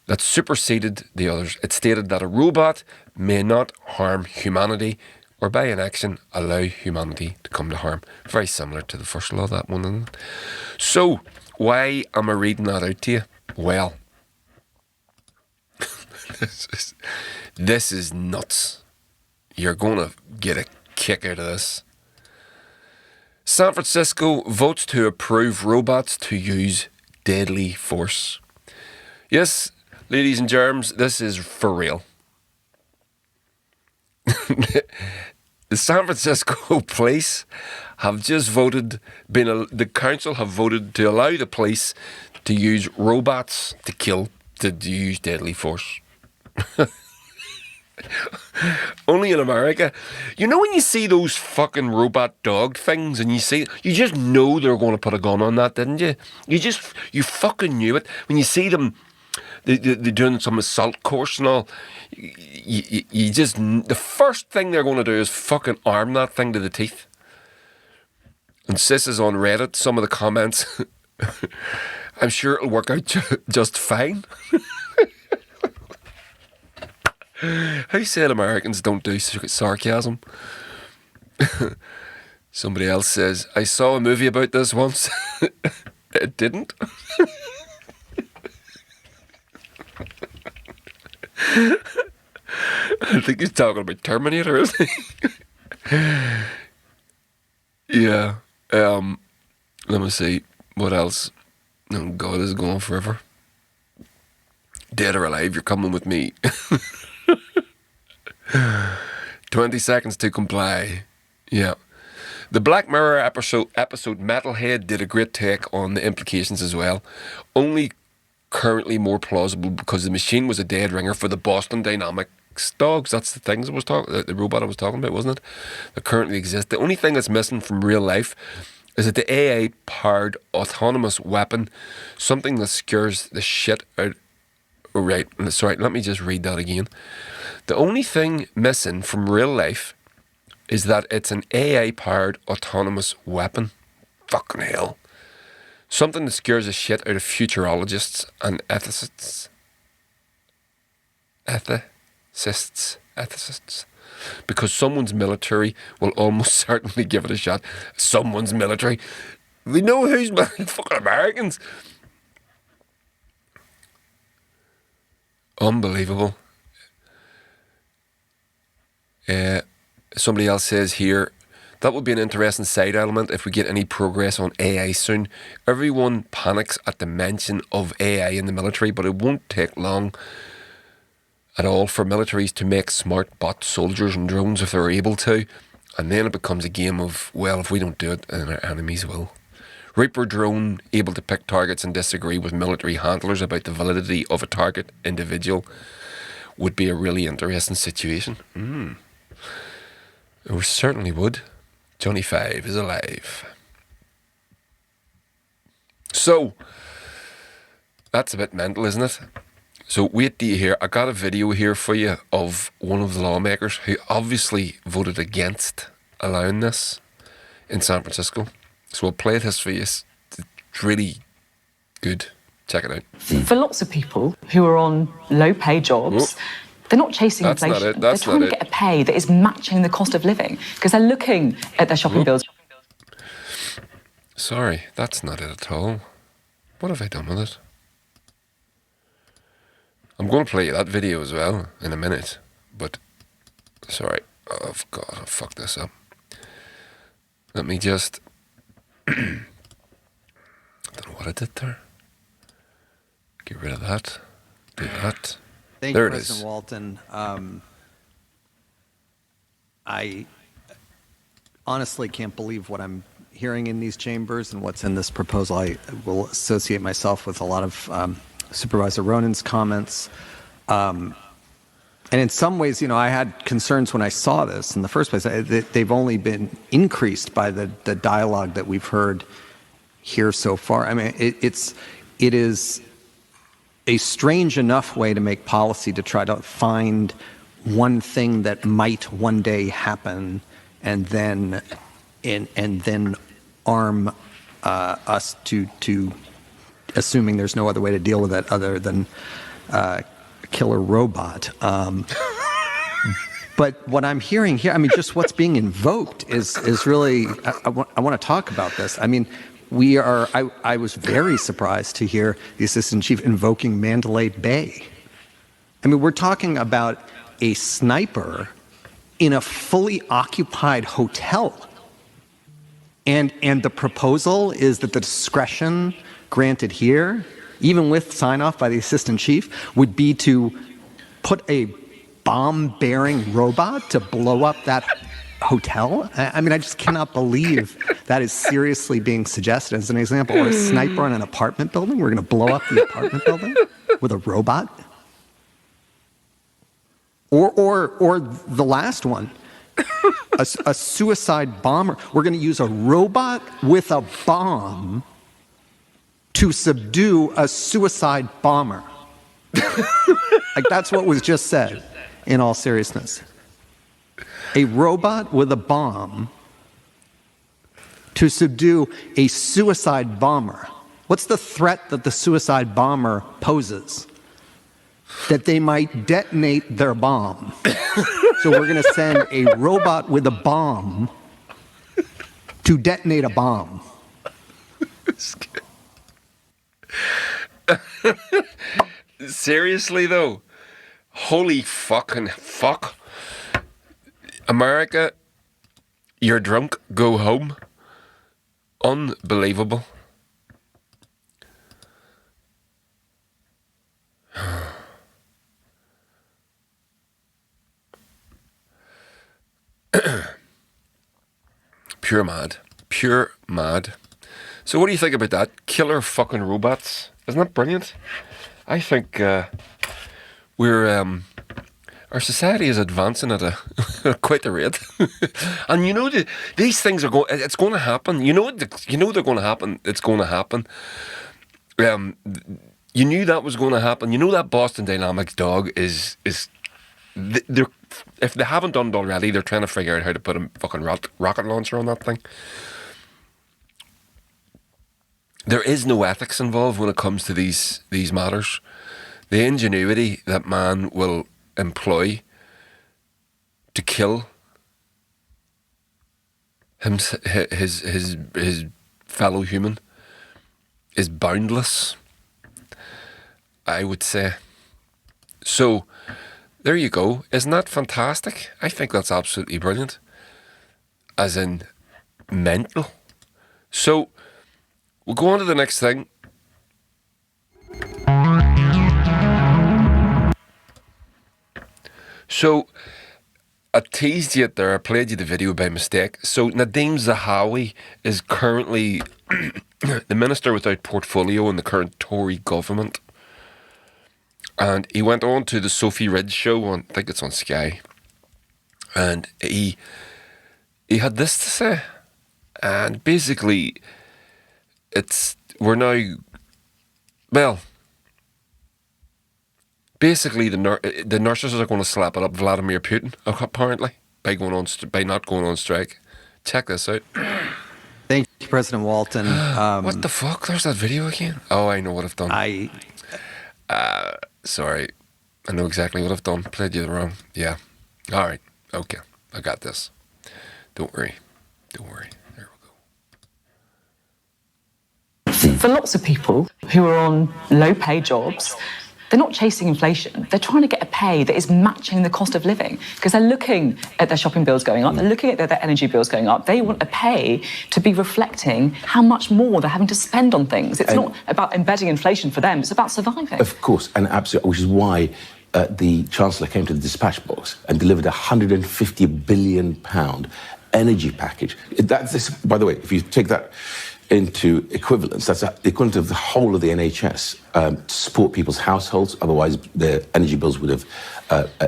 That superseded the others. It stated that a robot may not harm humanity or by inaction allow humanity to come to harm. Very similar to the first law, that one, isn't it? So, why am I reading that out to you? Well, this is nuts. You're going to get a kick out of this. San Francisco votes to approve robots to use deadly force. Yes, ladies and germs, this is for real. The San Francisco police have just voted, the council have voted to allow the police to use robots to kill, to use deadly force. Only in America. You know when you see those fucking robot dog things and you just know they're going to put a gun on that, didn't you? You fucking knew it. When you see them, they're doing some assault course and all, you just, the first thing they're going to do is fucking arm that thing to the teeth. And Sis is on Reddit, some of the comments, I'm sure it'll work out just fine. Who said Americans don't do sarcasm? Somebody else says, I saw a movie about this once. It didn't. I think he's talking about Terminator, isn't he? Yeah. Let me see. What else? Oh God, this is going forever. Dead or alive, you're coming with me. 20 seconds to comply. Yeah. The Black Mirror episode Metalhead did a great take on the implications as well. Only currently more plausible because the machine was a dead ringer for the Boston Dynamics dogs. That's the things I was talking, the robot I was talking about, wasn't it? That currently exists. The only thing that's missing from real life is that the AI-powered autonomous weapon, something that scares the shit out. Oh, right. Sorry, let me just read that again. The only thing missing from real life is that it's an AI-powered autonomous weapon. Fucking hell. Something that scares the shit out of futurologists and ethicists. Ethicists. Because someone's military will almost certainly give it a shot. Someone's military. We know who's fucking Americans. Unbelievable. Somebody else says here, that would be an interesting side element if we get any progress on AI soon. Everyone panics at the mention of AI in the military, but it won't take long at all for militaries to make smart bot soldiers and drones if they're able to. And then it becomes a game of, well, if we don't do it, then our enemies will. Reaper drone able to pick targets and disagree with military handlers about the validity of a target individual would be a really interesting situation. We certainly would. Johnny Five is alive. So, that's a bit mental, isn't it? So wait till you hear. I got a video here for you of one of the lawmakers who obviously voted against allowing this in San Francisco. So we'll play this for you. It's really good. Check it out. For lots of people who are on low-pay jobs, they're not chasing That's not inflation. it, that's they're trying not to it. get a pay that is matching the cost of living because they're looking at their shopping bills. Sorry, that's not it at all. What have I done with it? I'm going to play you that video as well in a minute, but sorry. Oh, God, I fucked this up. Let me just... I don't know what I did there. Get rid of that. Do that. Thank There you, it President is. Walton. I honestly can't believe what I'm hearing in these chambers and what's in this proposal. I will associate myself with a lot of Supervisor Ronan's comments. And in some ways, I had concerns when I saw this in the first place. They've only been increased by the dialogue that we've heard here so far. I mean, it is a strange enough way to make policy to try to find one thing that might one day happen and then arm us to assuming there's no other way to deal with it other than a killer robot. But what I'm hearing here, I mean, just what's being invoked is really, I want to talk about this. I mean, I was very surprised to hear the Assistant Chief invoking Mandalay Bay. I mean, we're talking about a sniper in a fully occupied hotel. And the proposal is that the discretion granted here, even with sign-off by the Assistant Chief, would be to put a bomb-bearing robot to blow up that hotel? I mean, I just cannot believe that is seriously being suggested as an example. Or a sniper on an apartment building? We're going to blow up the apartment building with a robot? Or the last one, a suicide bomber. We're going to use a robot with a bomb to subdue a suicide bomber. Like, that's what was just said, in all seriousness. A robot with a bomb to subdue a suicide bomber. What's the threat that the suicide bomber poses? That they might detonate their bomb. So we're going to send a robot with a bomb to detonate a bomb. Seriously, though? Holy fucking fuck. America, you're drunk, go home. Unbelievable. Pure mad. Pure mad. So what do you think about that? Killer fucking robots. Isn't that brilliant? I think our society is advancing at quite a rate. And these things are it's going to happen. You know they're going to happen. It's going to happen. You knew that was going to happen. You know that Boston Dynamics dog is they're, if they haven't done it already, they're trying to figure out how to put a fucking rocket launcher on that thing. There is no ethics involved when it comes to these matters. The ingenuity that man will employ to kill his fellow human is boundless, I would say. So there you go. Isn't that fantastic? I think that's absolutely brilliant. As in mental. So we'll go on to the next thing. So I teased you there. I played you the video by mistake. So Nadeem Zahawi is currently the minister without portfolio in the current Tory government. And he went on to the Sophie Ridge show on, I think it's on Sky. And he had this to say. And basically, we're now, well, Basically, the nurses are going to slap it up Vladimir Putin, apparently, by not going on strike. Check this out. Thank you, President Walton. What the fuck? There's that video again. Oh, I know what I've done. Sorry. I know exactly what I've done. Played you the wrong. Yeah. All right. Okay. I got this. Don't worry. Don't worry. There we go. For lots of people who are on low-paid jobs, they're not chasing inflation. They're trying to get a pay that is matching the cost of living because they're looking at their shopping bills going up. They're looking at their energy bills going up. They want a pay to be reflecting how much more they're having to spend on things. It's not about embedding inflation for them. It's about surviving. Of course, and absolutely, which is why the Chancellor came to the dispatch box and delivered a £150 billion energy package. That's, by the way, if you take that into equivalence, that's the equivalent of the whole of the NHS to support people's households. Otherwise, their energy bills would have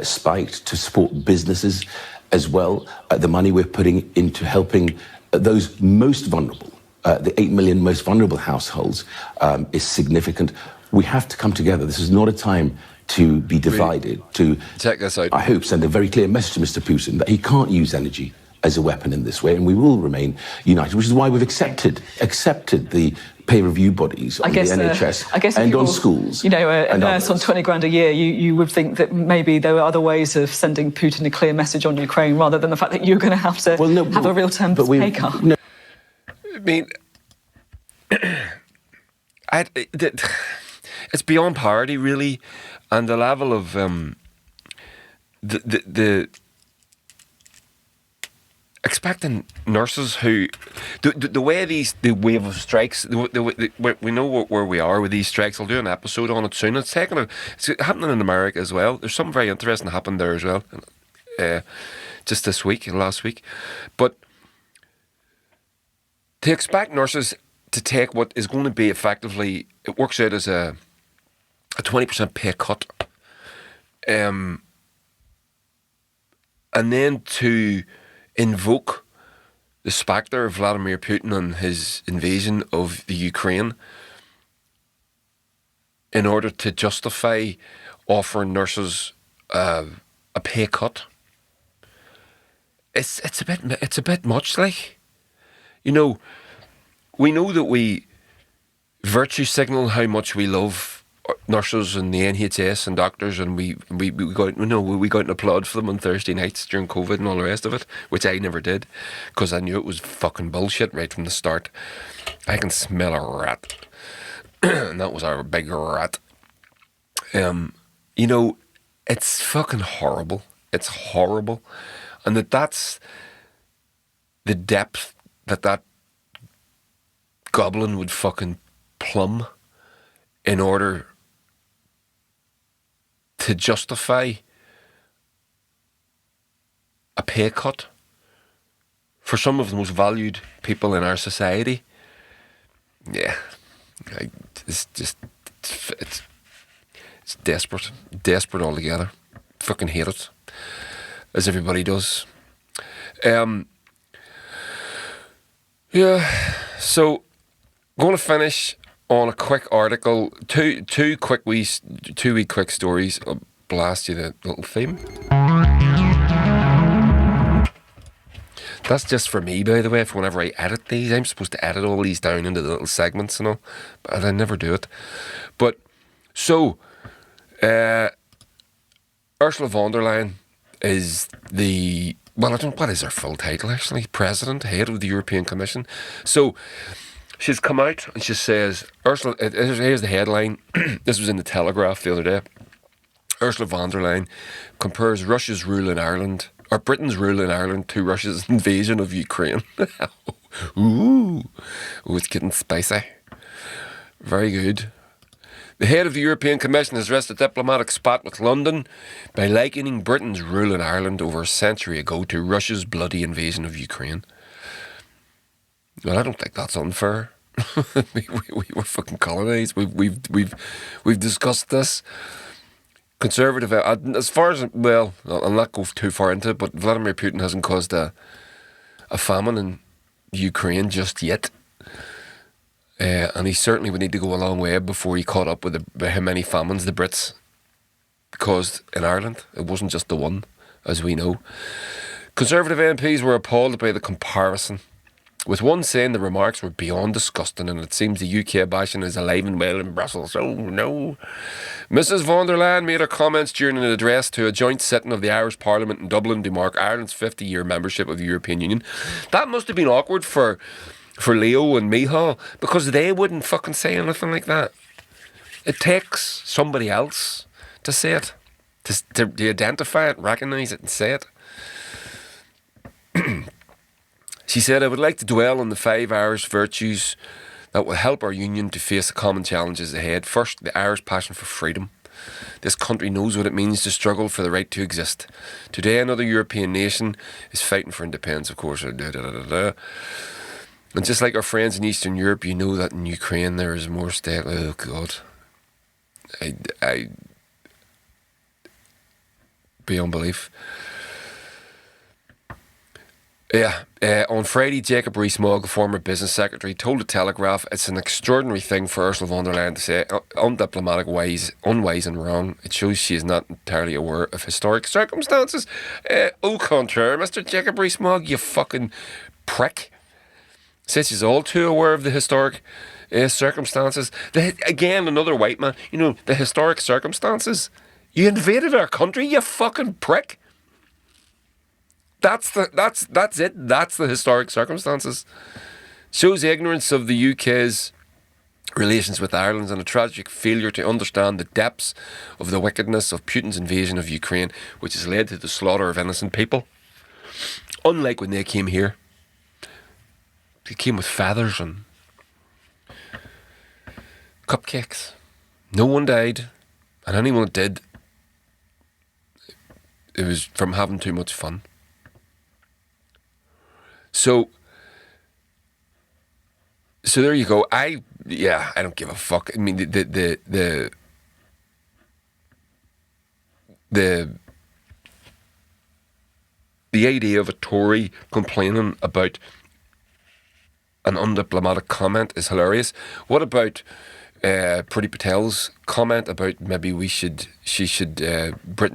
spiked. To support businesses as well, the money we're putting into helping those most vulnerable, the 8 million most vulnerable households, is significant. We have to come together. This is not a time to be divided. To check this out. I hope send a very clear message to Mr. Putin that he can't use energy as a weapon in this way, and we will remain united, which is why we've accepted the pay review bodies on the NHS and on schools. You know, a nurse on 20 grand a year, you would think that maybe there were other ways of sending Putin a clear message on Ukraine rather than the fact that you're going to have to have a real-term pay cut. No. I mean, it's beyond parity, really, and the level of the expecting nurses who the way the wave of strikes, we know where we are with these strikes. I'll do an episode on it soon. It's happening in America as well. There's something very interesting that happened there as well, just this week and last week. But to expect nurses to take what is going to be effectively, it works out as a 20% pay cut, and then to invoke the spectre of Vladimir Putin and his invasion of the Ukraine in order to justify offering nurses a pay cut. It's a bit much, like, you know. We know that we virtue signal how much we love nurses and the NHS and doctors, and we go out, we go out and applaud for them on Thursday nights during COVID and all the rest of it, which I never did because I knew it was fucking bullshit right from the start. I can smell a rat, and that was our big rat. You know, it's fucking horrible. It's horrible, and that's the depth that goblin would fucking plumb in order to justify a pay cut for some of the most valued people in our society. Yeah, it's desperate altogether. Fucking hate it, as everybody does. Yeah, so going to finish on a quick article, two wee quick stories. I'll blast you the little theme. That's just for me, by the way, for whenever I edit these. I'm supposed to edit all these down into the little segments and all, but I never do it. But, so, Ursula von der Leyen is what is her full title actually? President, head of the European Commission. So, she's come out and she says, Ursula, here's the headline. This was in the Telegraph the other day. Ursula von der Leyen compares Russia's rule in Ireland, or Britain's rule in Ireland, to Russia's invasion of Ukraine. Ooh, it's getting spicy. Very good. The head of the European Commission has risked a diplomatic spat with London by likening Britain's rule in Ireland over a century ago to Russia's bloody invasion of Ukraine. Well, I don't think that's unfair. we were fucking colonised. We've discussed this. Conservative, as far as, well, I'll not go too far into it, but Vladimir Putin hasn't caused a famine in Ukraine just yet. And he certainly would need to go a long way before he caught up with how many famines the Brits caused in Ireland. It wasn't just the one, as we know. Conservative MPs were appalled by the comparison, with one saying the remarks were beyond disgusting and it seems the UK bashing is alive and well in Brussels. Oh no. Mrs von der Leyen made her comments during an address to a joint sitting of the Irish Parliament in Dublin to mark Ireland's 50-year membership of the European Union. That must have been awkward for Leo and Michal, because they wouldn't fucking say anything like that. It takes somebody else to say it, to identify it, recognise it and say it. She said, I would like to dwell on the 5 Irish virtues that will help our union to face the common challenges ahead. First, the Irish passion for freedom. This country knows what it means to struggle for the right to exist. Today, another European nation is fighting for independence, of course. And just like our friends in Eastern Europe, you know that in Ukraine there is more state. Oh, God. Beyond belief. Yeah, on Friday, Jacob Rees-Mogg, former business secretary, told the Telegraph it's an extraordinary thing for Ursula von der Leyen to say, undiplomatic, unwise and wrong. It shows she is not entirely aware of historic circumstances. Au contraire, Mr. Jacob Rees-Mogg, you fucking prick. Says she's all too aware of the historic circumstances. Again, another white man. You know, the historic circumstances. You invaded our country, you fucking prick. That's it. That's the historic circumstances. Shows ignorance of the UK's relations with Ireland and a tragic failure to understand the depths of the wickedness of Putin's invasion of Ukraine, which has led to the slaughter of innocent people. Unlike when they came here. They came with feathers and cupcakes. No one died, and anyone that did, it was from having too much fun. So there you go. I don't give a fuck. I mean, the idea of a Tory complaining about an undiplomatic comment is hilarious. What about Priti Patel's comment about maybe Britain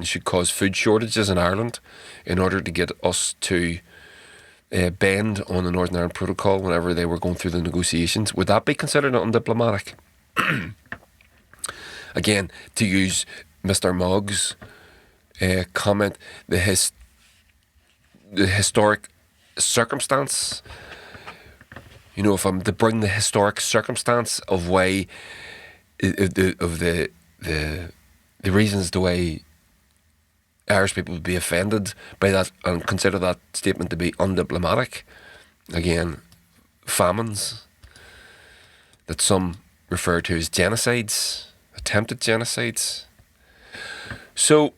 should cause food shortages in Ireland in order to get us to bend on the Northern Ireland Protocol whenever they were going through the negotiations? Would that be considered undiplomatic? Again, to use Mr. Mogg's comment, the historic circumstance. You know, if I'm to bring the historic circumstance of why the reasons the way Irish people would be offended by that and consider that statement to be undiplomatic. Again, famines that some refer to as genocides, attempted genocides. So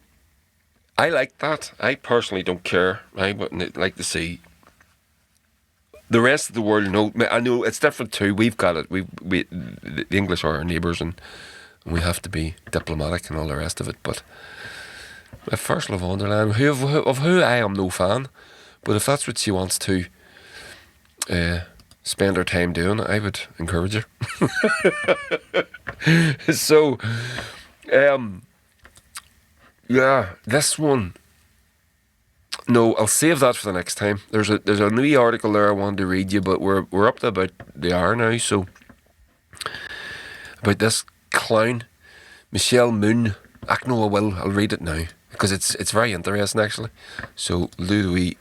I like that. I personally don't care. I wouldn't like to see the rest of the world know. I know it's different too. We've got it. The English are our neighbours and we have to be diplomatic and all the rest of it. But if Ursula von der Leyen, of who I am no fan, but if that's what she wants to spend her time doing, I would encourage her. So, yeah, this one. No, I'll save that for the next time. There's a new article there I wanted to read you, but we're up to about the hour now. So about this clown, Michelle Moone. No, I'll read it now because it's very interesting actually. So do we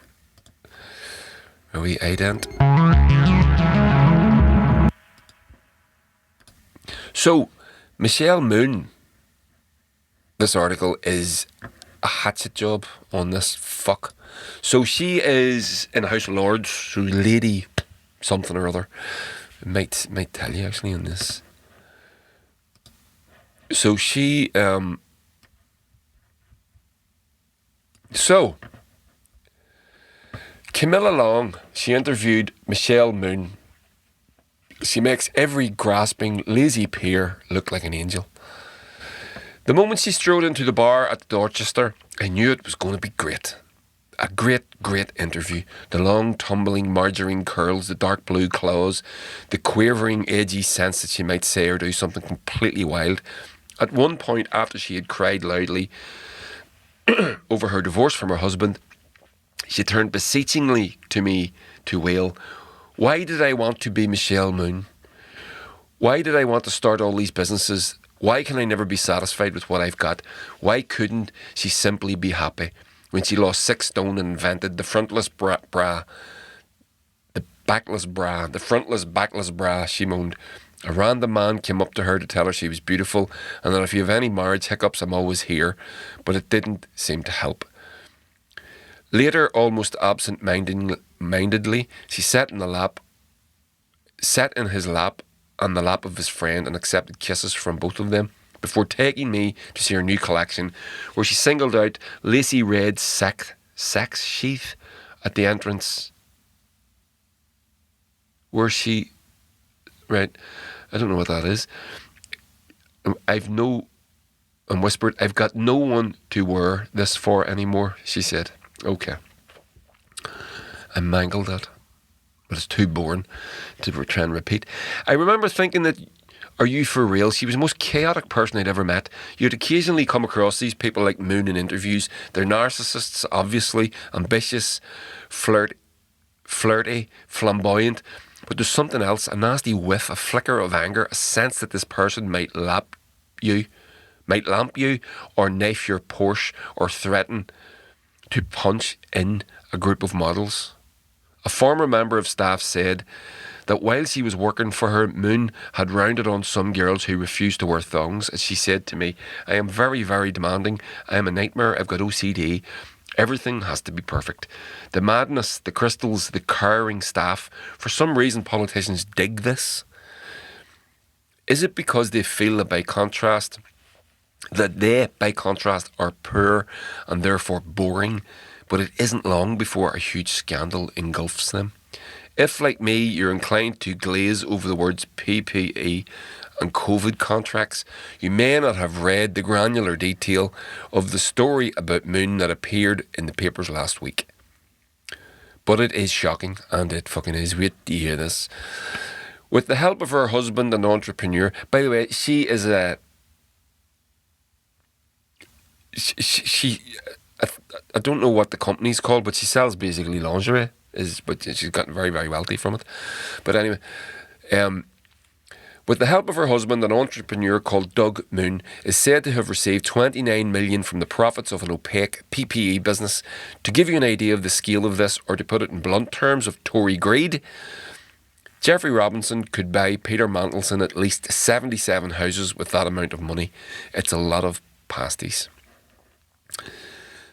ident. So Michelle Moone. This article is a hatchet job on this fuck. So she is in the House of Lords, so lady something or other. Might tell you actually on this. So she Camilla Long, she interviewed Michelle Moone. She makes every grasping, lazy peer look like an angel. The moment she strode into the bar at Dorchester, I knew it was going to be great. A great interview. The long, tumbling margarine curls, the dark blue claws, the quavering, edgy sense that she might say or do something completely wild. At one point, after she had cried loudly over her divorce from her husband, she turned beseechingly to me to wail, "Why did I want to be Michelle Moone? Why did I want to start all these businesses? Why can I never be satisfied with what I've got? Why couldn't she simply be happy when she lost 6 stone and invented the frontless bra, the backless bra, the frontless backless bra," she moaned. "A random man came up to her to tell her she was beautiful and that if you have any marriage hiccups, I'm always here, but it didn't seem to help." Later, almost absent-mindedly, she sat in his lap and the lap of his friend and accepted kisses from both of them before taking me to see her new collection, where she singled out lacy red sex sheath at the entrance. Where she... Right, I don't know what that is. And whispered, "I've got no one to wear this for anymore," she said. Okay. I mangled that, but it's too boring to try and repeat. I remember thinking that, are you for real? She was the most chaotic person I'd ever met. You'd occasionally come across these people like Moone in interviews. They're narcissists, obviously, ambitious, flirty, flamboyant, but there's something else, a nasty whiff, a flicker of anger, a sense that this person might lamp you, or knife your Porsche, or threaten to punch in a group of models. A former member of staff said that while she was working for her, Moone had rounded on some girls who refused to wear thongs. As she said to me, "I am very, very demanding. I am a nightmare. I've got OCD. Everything has to be perfect." The madness, the crystals, the cowering staff. For some reason, politicians dig this. Is it because they feel that by contrast, are poor and therefore boring, but it isn't long before a huge scandal engulfs them? If, like me, you're inclined to glaze over the words PPE and COVID contracts, you may not have read the granular detail of the story about Moone that appeared in the papers last week. But it is shocking, and it fucking is. Wait till you hear this. With the help of her husband, an entrepreneur. By the way, she is a... I don't know what the company's called, but she sells basically lingerie. But she's gotten very, very wealthy from it. But anyway, with the help of her husband, an entrepreneur called Doug Moone is said to have received $29 million from the profits of an opaque PPE business. To give you an idea of the scale of this, or to put it in blunt terms of Tory greed, Jeffrey Robinson could buy Peter Mandelson at least 77 houses with that amount of money. It's a lot of pasties.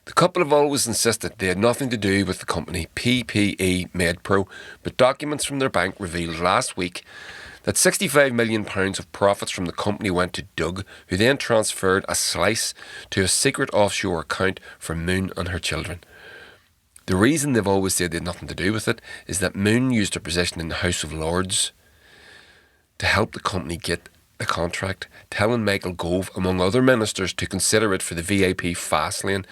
The couple have always insisted they had nothing to do with the company PPE MedPro, but documents from their bank revealed last week that £65 million of profits from the company went to Doug, who then transferred a slice to a secret offshore account for Moone and her children. The reason they've always said they had nothing to do with it is that Moone used her position in the House of Lords to help the company get the contract, telling Michael Gove, among other ministers, to consider it for the VIP fast lane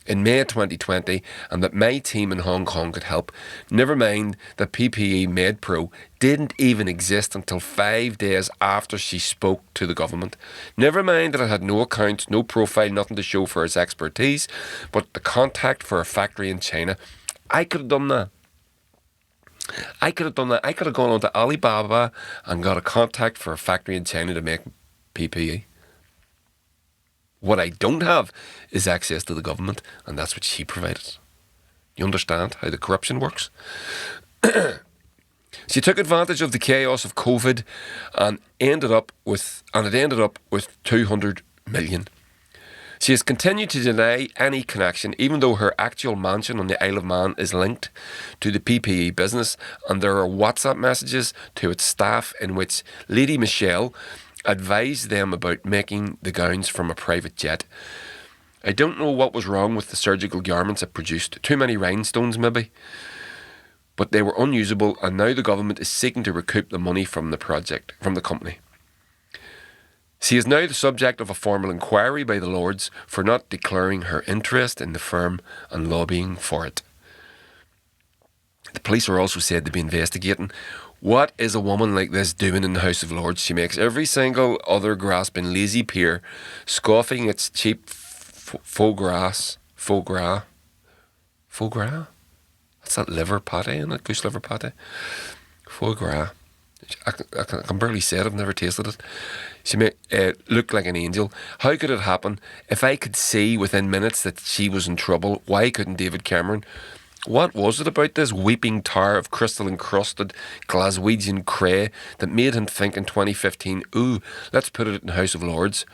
in May 2020, and that my team in Hong Kong could help. Never mind that PPE MedPro didn't even exist until 5 days after she spoke to the government. Never mind that it had no accounts, no profile, nothing to show for its expertise, but the contact for a factory in China. I could have done that. I could have gone on to Alibaba and got a contact for a factory in China to make PPE. What I don't have is access to the government, and that's what she provided. You understand how the corruption works? She took advantage of the chaos of COVID and it ended up with 200 million. She has continued to deny any connection, even though her actual mansion on the Isle of Man is linked to the PPE business, and there are WhatsApp messages to its staff in which Lady Michelle advised them about making the gowns from a private jet. I don't know what was wrong with the surgical garments it produced. Too many rhinestones, maybe. But they were unusable, and now the government is seeking to recoup the money from the company. She is now the subject of a formal inquiry by the Lords for not declaring her interest in the firm and lobbying for it. The police are also said to be investigating What is a woman like this doing in the House of Lords? She makes every single other grasping lazy peer, scoffing its cheap faux gras. That's that liver pate, isn't it? Goose liver pate. Foie gras. I can barely say it. I've never tasted it. She made look like an angel. How could it happen? If I could see within minutes that she was in trouble, why couldn't David Cameron? What was it about this weeping tower of crystal-encrusted Glaswegian cray that made him think in 2015, ooh, let's put it in the House of Lords?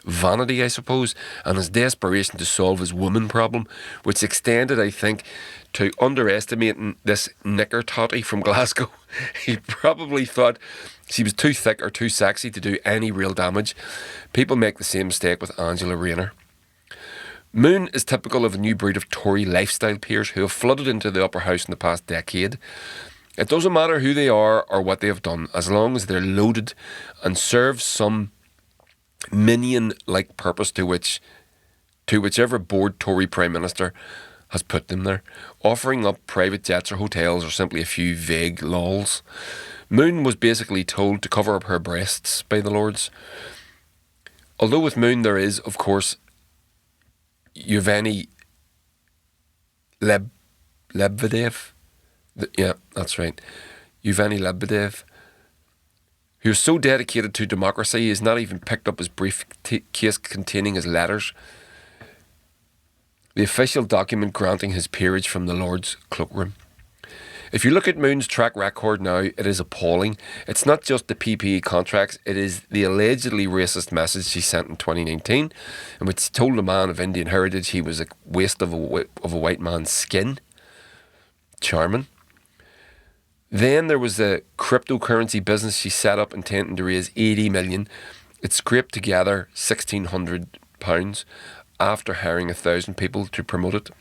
Vanity, I suppose, and his desperation to solve his woman problem, which extended, I think, to underestimating this knicker totty from Glasgow. He probably thought she was too thick or too sexy to do any real damage. People make the same mistake with Angela Rayner. Moone is typical of a new breed of Tory lifestyle peers who have flooded into the upper house in the past decade. It doesn't matter who they are or what they have done, as long as they're loaded and serve some minion-like purpose to whichever bored Tory Prime Minister has put them there, offering up private jets or hotels or simply a few vague lols. Moone was basically told to cover up her breasts by the Lords. Although with Moone there is, of course, Yevgeny Lebedev. Yeah, that's right. Yevgeny Lebedev, who is so dedicated to democracy he has not even picked up his briefcase containing his letters, the official document granting his peerage from the Lord's cloakroom. If you look at Moone's track record now, it is appalling. It's not just the PPE contracts, it is the allegedly racist message she sent in 2019, in which she told a man of Indian heritage he was a waste of a white man's skin. Charming. Then there was the cryptocurrency business she set up intending to raise 80 million. It scraped together £1,600 after hiring 1,000 people to promote it.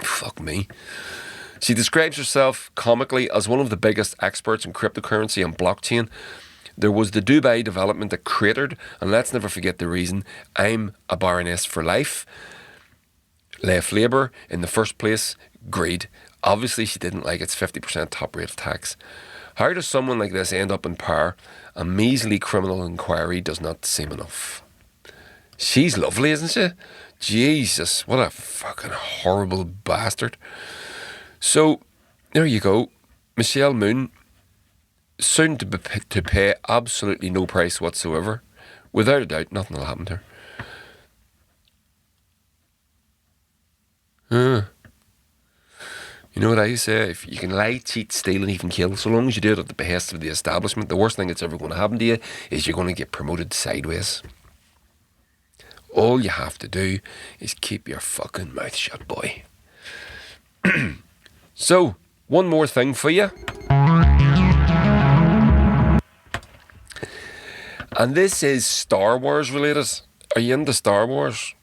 Fuck me. She describes herself comically as one of the biggest experts in cryptocurrency and blockchain. There was the Dubai development that cratered, and let's never forget the reason. I'm a baroness for life. Left Labour in the first place, greed. Obviously she didn't like its 50% top rate of tax. How does someone like this end up in power? A measly criminal inquiry does not seem enough. She's lovely, isn't she? Jesus, what a fucking horrible bastard. So, there you go. Michelle Moone, soon to pay absolutely no price whatsoever. Without a doubt, nothing will happen to her. You know what I say? If you can lie, cheat, steal and even kill, so long as you do it at the behest of the establishment, the worst thing that's ever going to happen to you is you're going to get promoted sideways. All you have to do is keep your fucking mouth shut, boy. So, one more thing for you. And this is Star Wars related. Are you into Star Wars?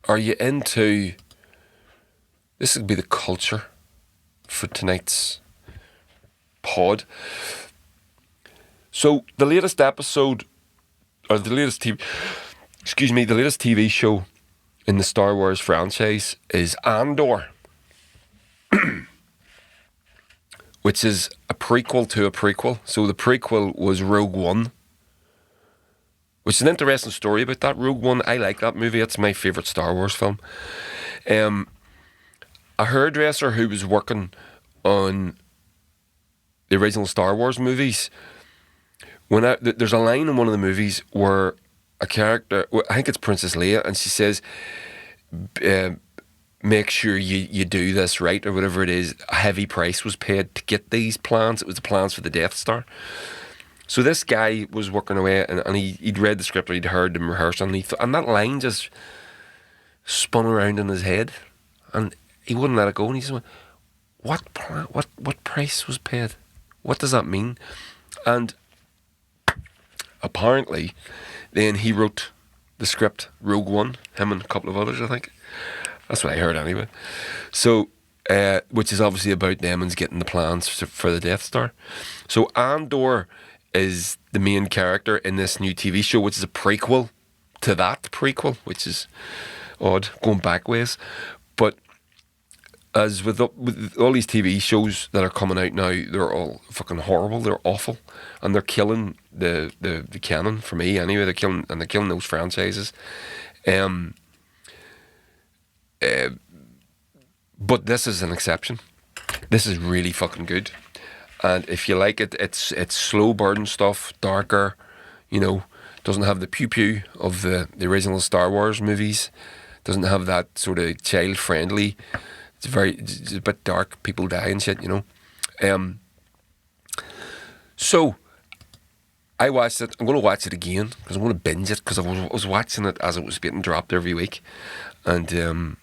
Are you into... This would be the culture for tonight's pod. So, the latest episode, or the latest TV show in the Star Wars franchise is Andor, which is a prequel to a prequel. So the prequel was Rogue One, which is an interesting story about that. Rogue One, I like that movie. It's my favourite Star Wars film. A hairdresser who was working on the original Star Wars movies, there's a line in one of the movies where a character, I think it's Princess Leia, and she says, make sure you do this right, or whatever it is. A heavy price was paid to get these plans. It was the plans for the Death Star. So this guy was working away, and he'd read the script, or he'd heard them rehearse, and and that line just spun around in his head, and he wouldn't let it go. And he just went, what price was paid? What does that mean? And apparently, then he wrote the script, Rogue One, him and a couple of others, I think. That's what I heard anyway. So, which is obviously about them and getting the plans for the Death Star. So Andor is the main character in this new TV show, which is a prequel to that prequel, which is odd, going back ways. But as with all these TV shows that are coming out now, they're all fucking horrible. They're awful, and they're killing the canon for me anyway. They're killing those franchises. But this is an exception. This is really fucking good, and if you like it, it's slow burn stuff, darker. You know, doesn't have the pew pew of the original Star Wars movies. Doesn't have that sort of child friendly. It's a bit dark. People die and shit, you know. So I watched it. I'm going to watch it again because I'm going to binge it because I was watching it as it was getting dropped every week, and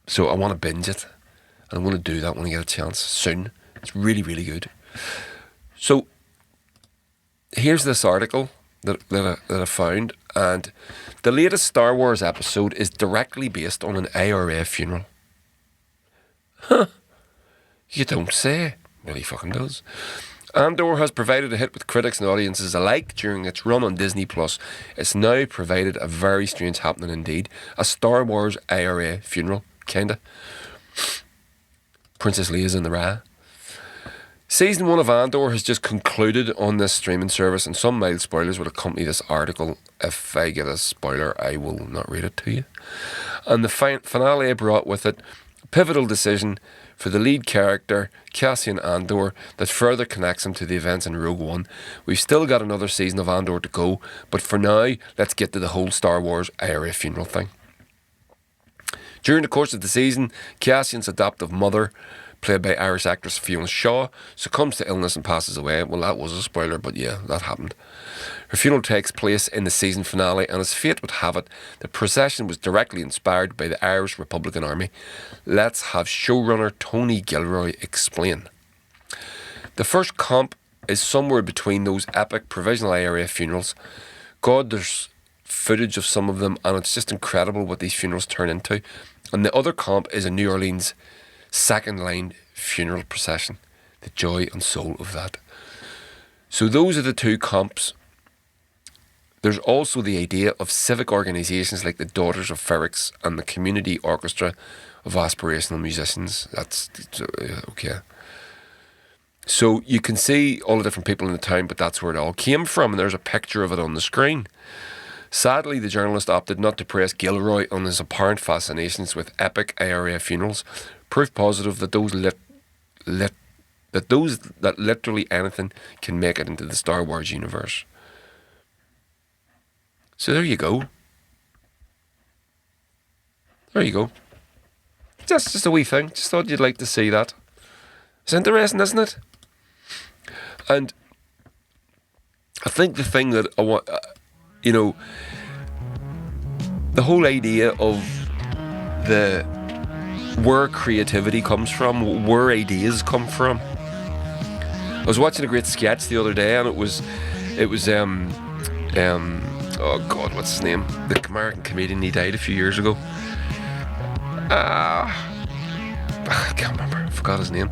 so I want to binge it. And I'm going to do that when I get a chance soon. It's really, really good. So here's this article that I found, and the latest Star Wars episode is directly based on an IRA funeral. Huh. You don't say. Really fucking does. Andor has provided a hit with critics and audiences alike during its run on Disney+. It's now provided a very strange happening indeed. A Star Wars IRA funeral, kinda. Princess Leia's in the Rye. Season 1 of Andor has just concluded on this streaming service, and some mild spoilers will accompany this article. If I get a spoiler, I will not read it to you. And the finale brought with it a pivotal decision for the lead character, Cassian Andor, that further connects him to the events in Rogue One. We've still got another season of Andor to go, but for now, let's get to the whole Star Wars IRA funeral thing. During the course of the season, Cassian's adoptive mother, played by Irish actress Fiona Shaw, succumbs to illness and passes away. Well, that was a spoiler, but yeah, that happened. Her funeral takes place in the season finale, and as fate would have it, the procession was directly inspired by the Irish Republican Army. Let's have showrunner Tony Gilroy explain. The first comp is somewhere between those epic provisional IRA funerals. God, there's footage of some of them, and it's just incredible what these funerals turn into. And the other comp is a New Orleans second line funeral procession. The joy and soul of that. So those are the two comps. There's also the idea of civic organisations like the Daughters of Ferrix and the Community Orchestra of Aspirational Musicians. That's okay. So you can see all the different people in the town, but that's where it all came from, and there's a picture of it on the screen. Sadly, the journalist opted not to press Gilroy on his apparent fascinations with epic IRA funerals, proof positive that those that literally anything can make it into the Star Wars universe. So there you go. There you go. Just a wee thing. Just thought you'd like to see that. It's interesting, isn't it? And I think the thing that I want, the whole idea of where creativity comes from, where ideas come from. I was watching a great sketch the other day, and it was oh God, what's his name? The American comedian, he died a few years ago. I can't remember. I forgot his name.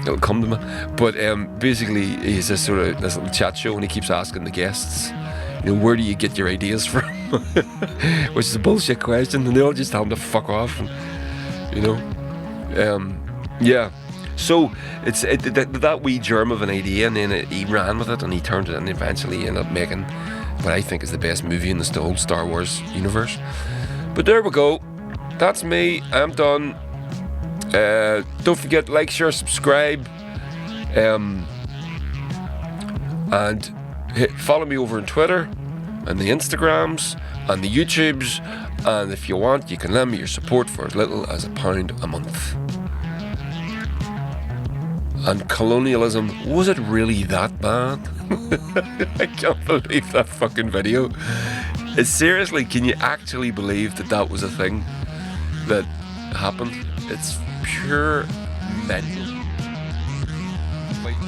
It'll come to me. But basically, he's this little chat show, and he keeps asking the guests, where do you get your ideas from? Which is a bullshit question, and they all just tell him to fuck off. And, yeah. So it's that wee germ of an idea, and then he ran with it, and he turned it, and eventually ended up making what I think is the best movie in the whole Star Wars universe. But there we go. That's me. I'm done. Don't forget, like, share, subscribe, and follow me over on Twitter and the Instagrams and the YouTubes, and if you want, you can lend me your support for as little as £1 a month. And colonialism, was it really that bad? I can't believe that fucking video. Seriously, can you actually believe that was a thing that happened? It's pure mental. Like,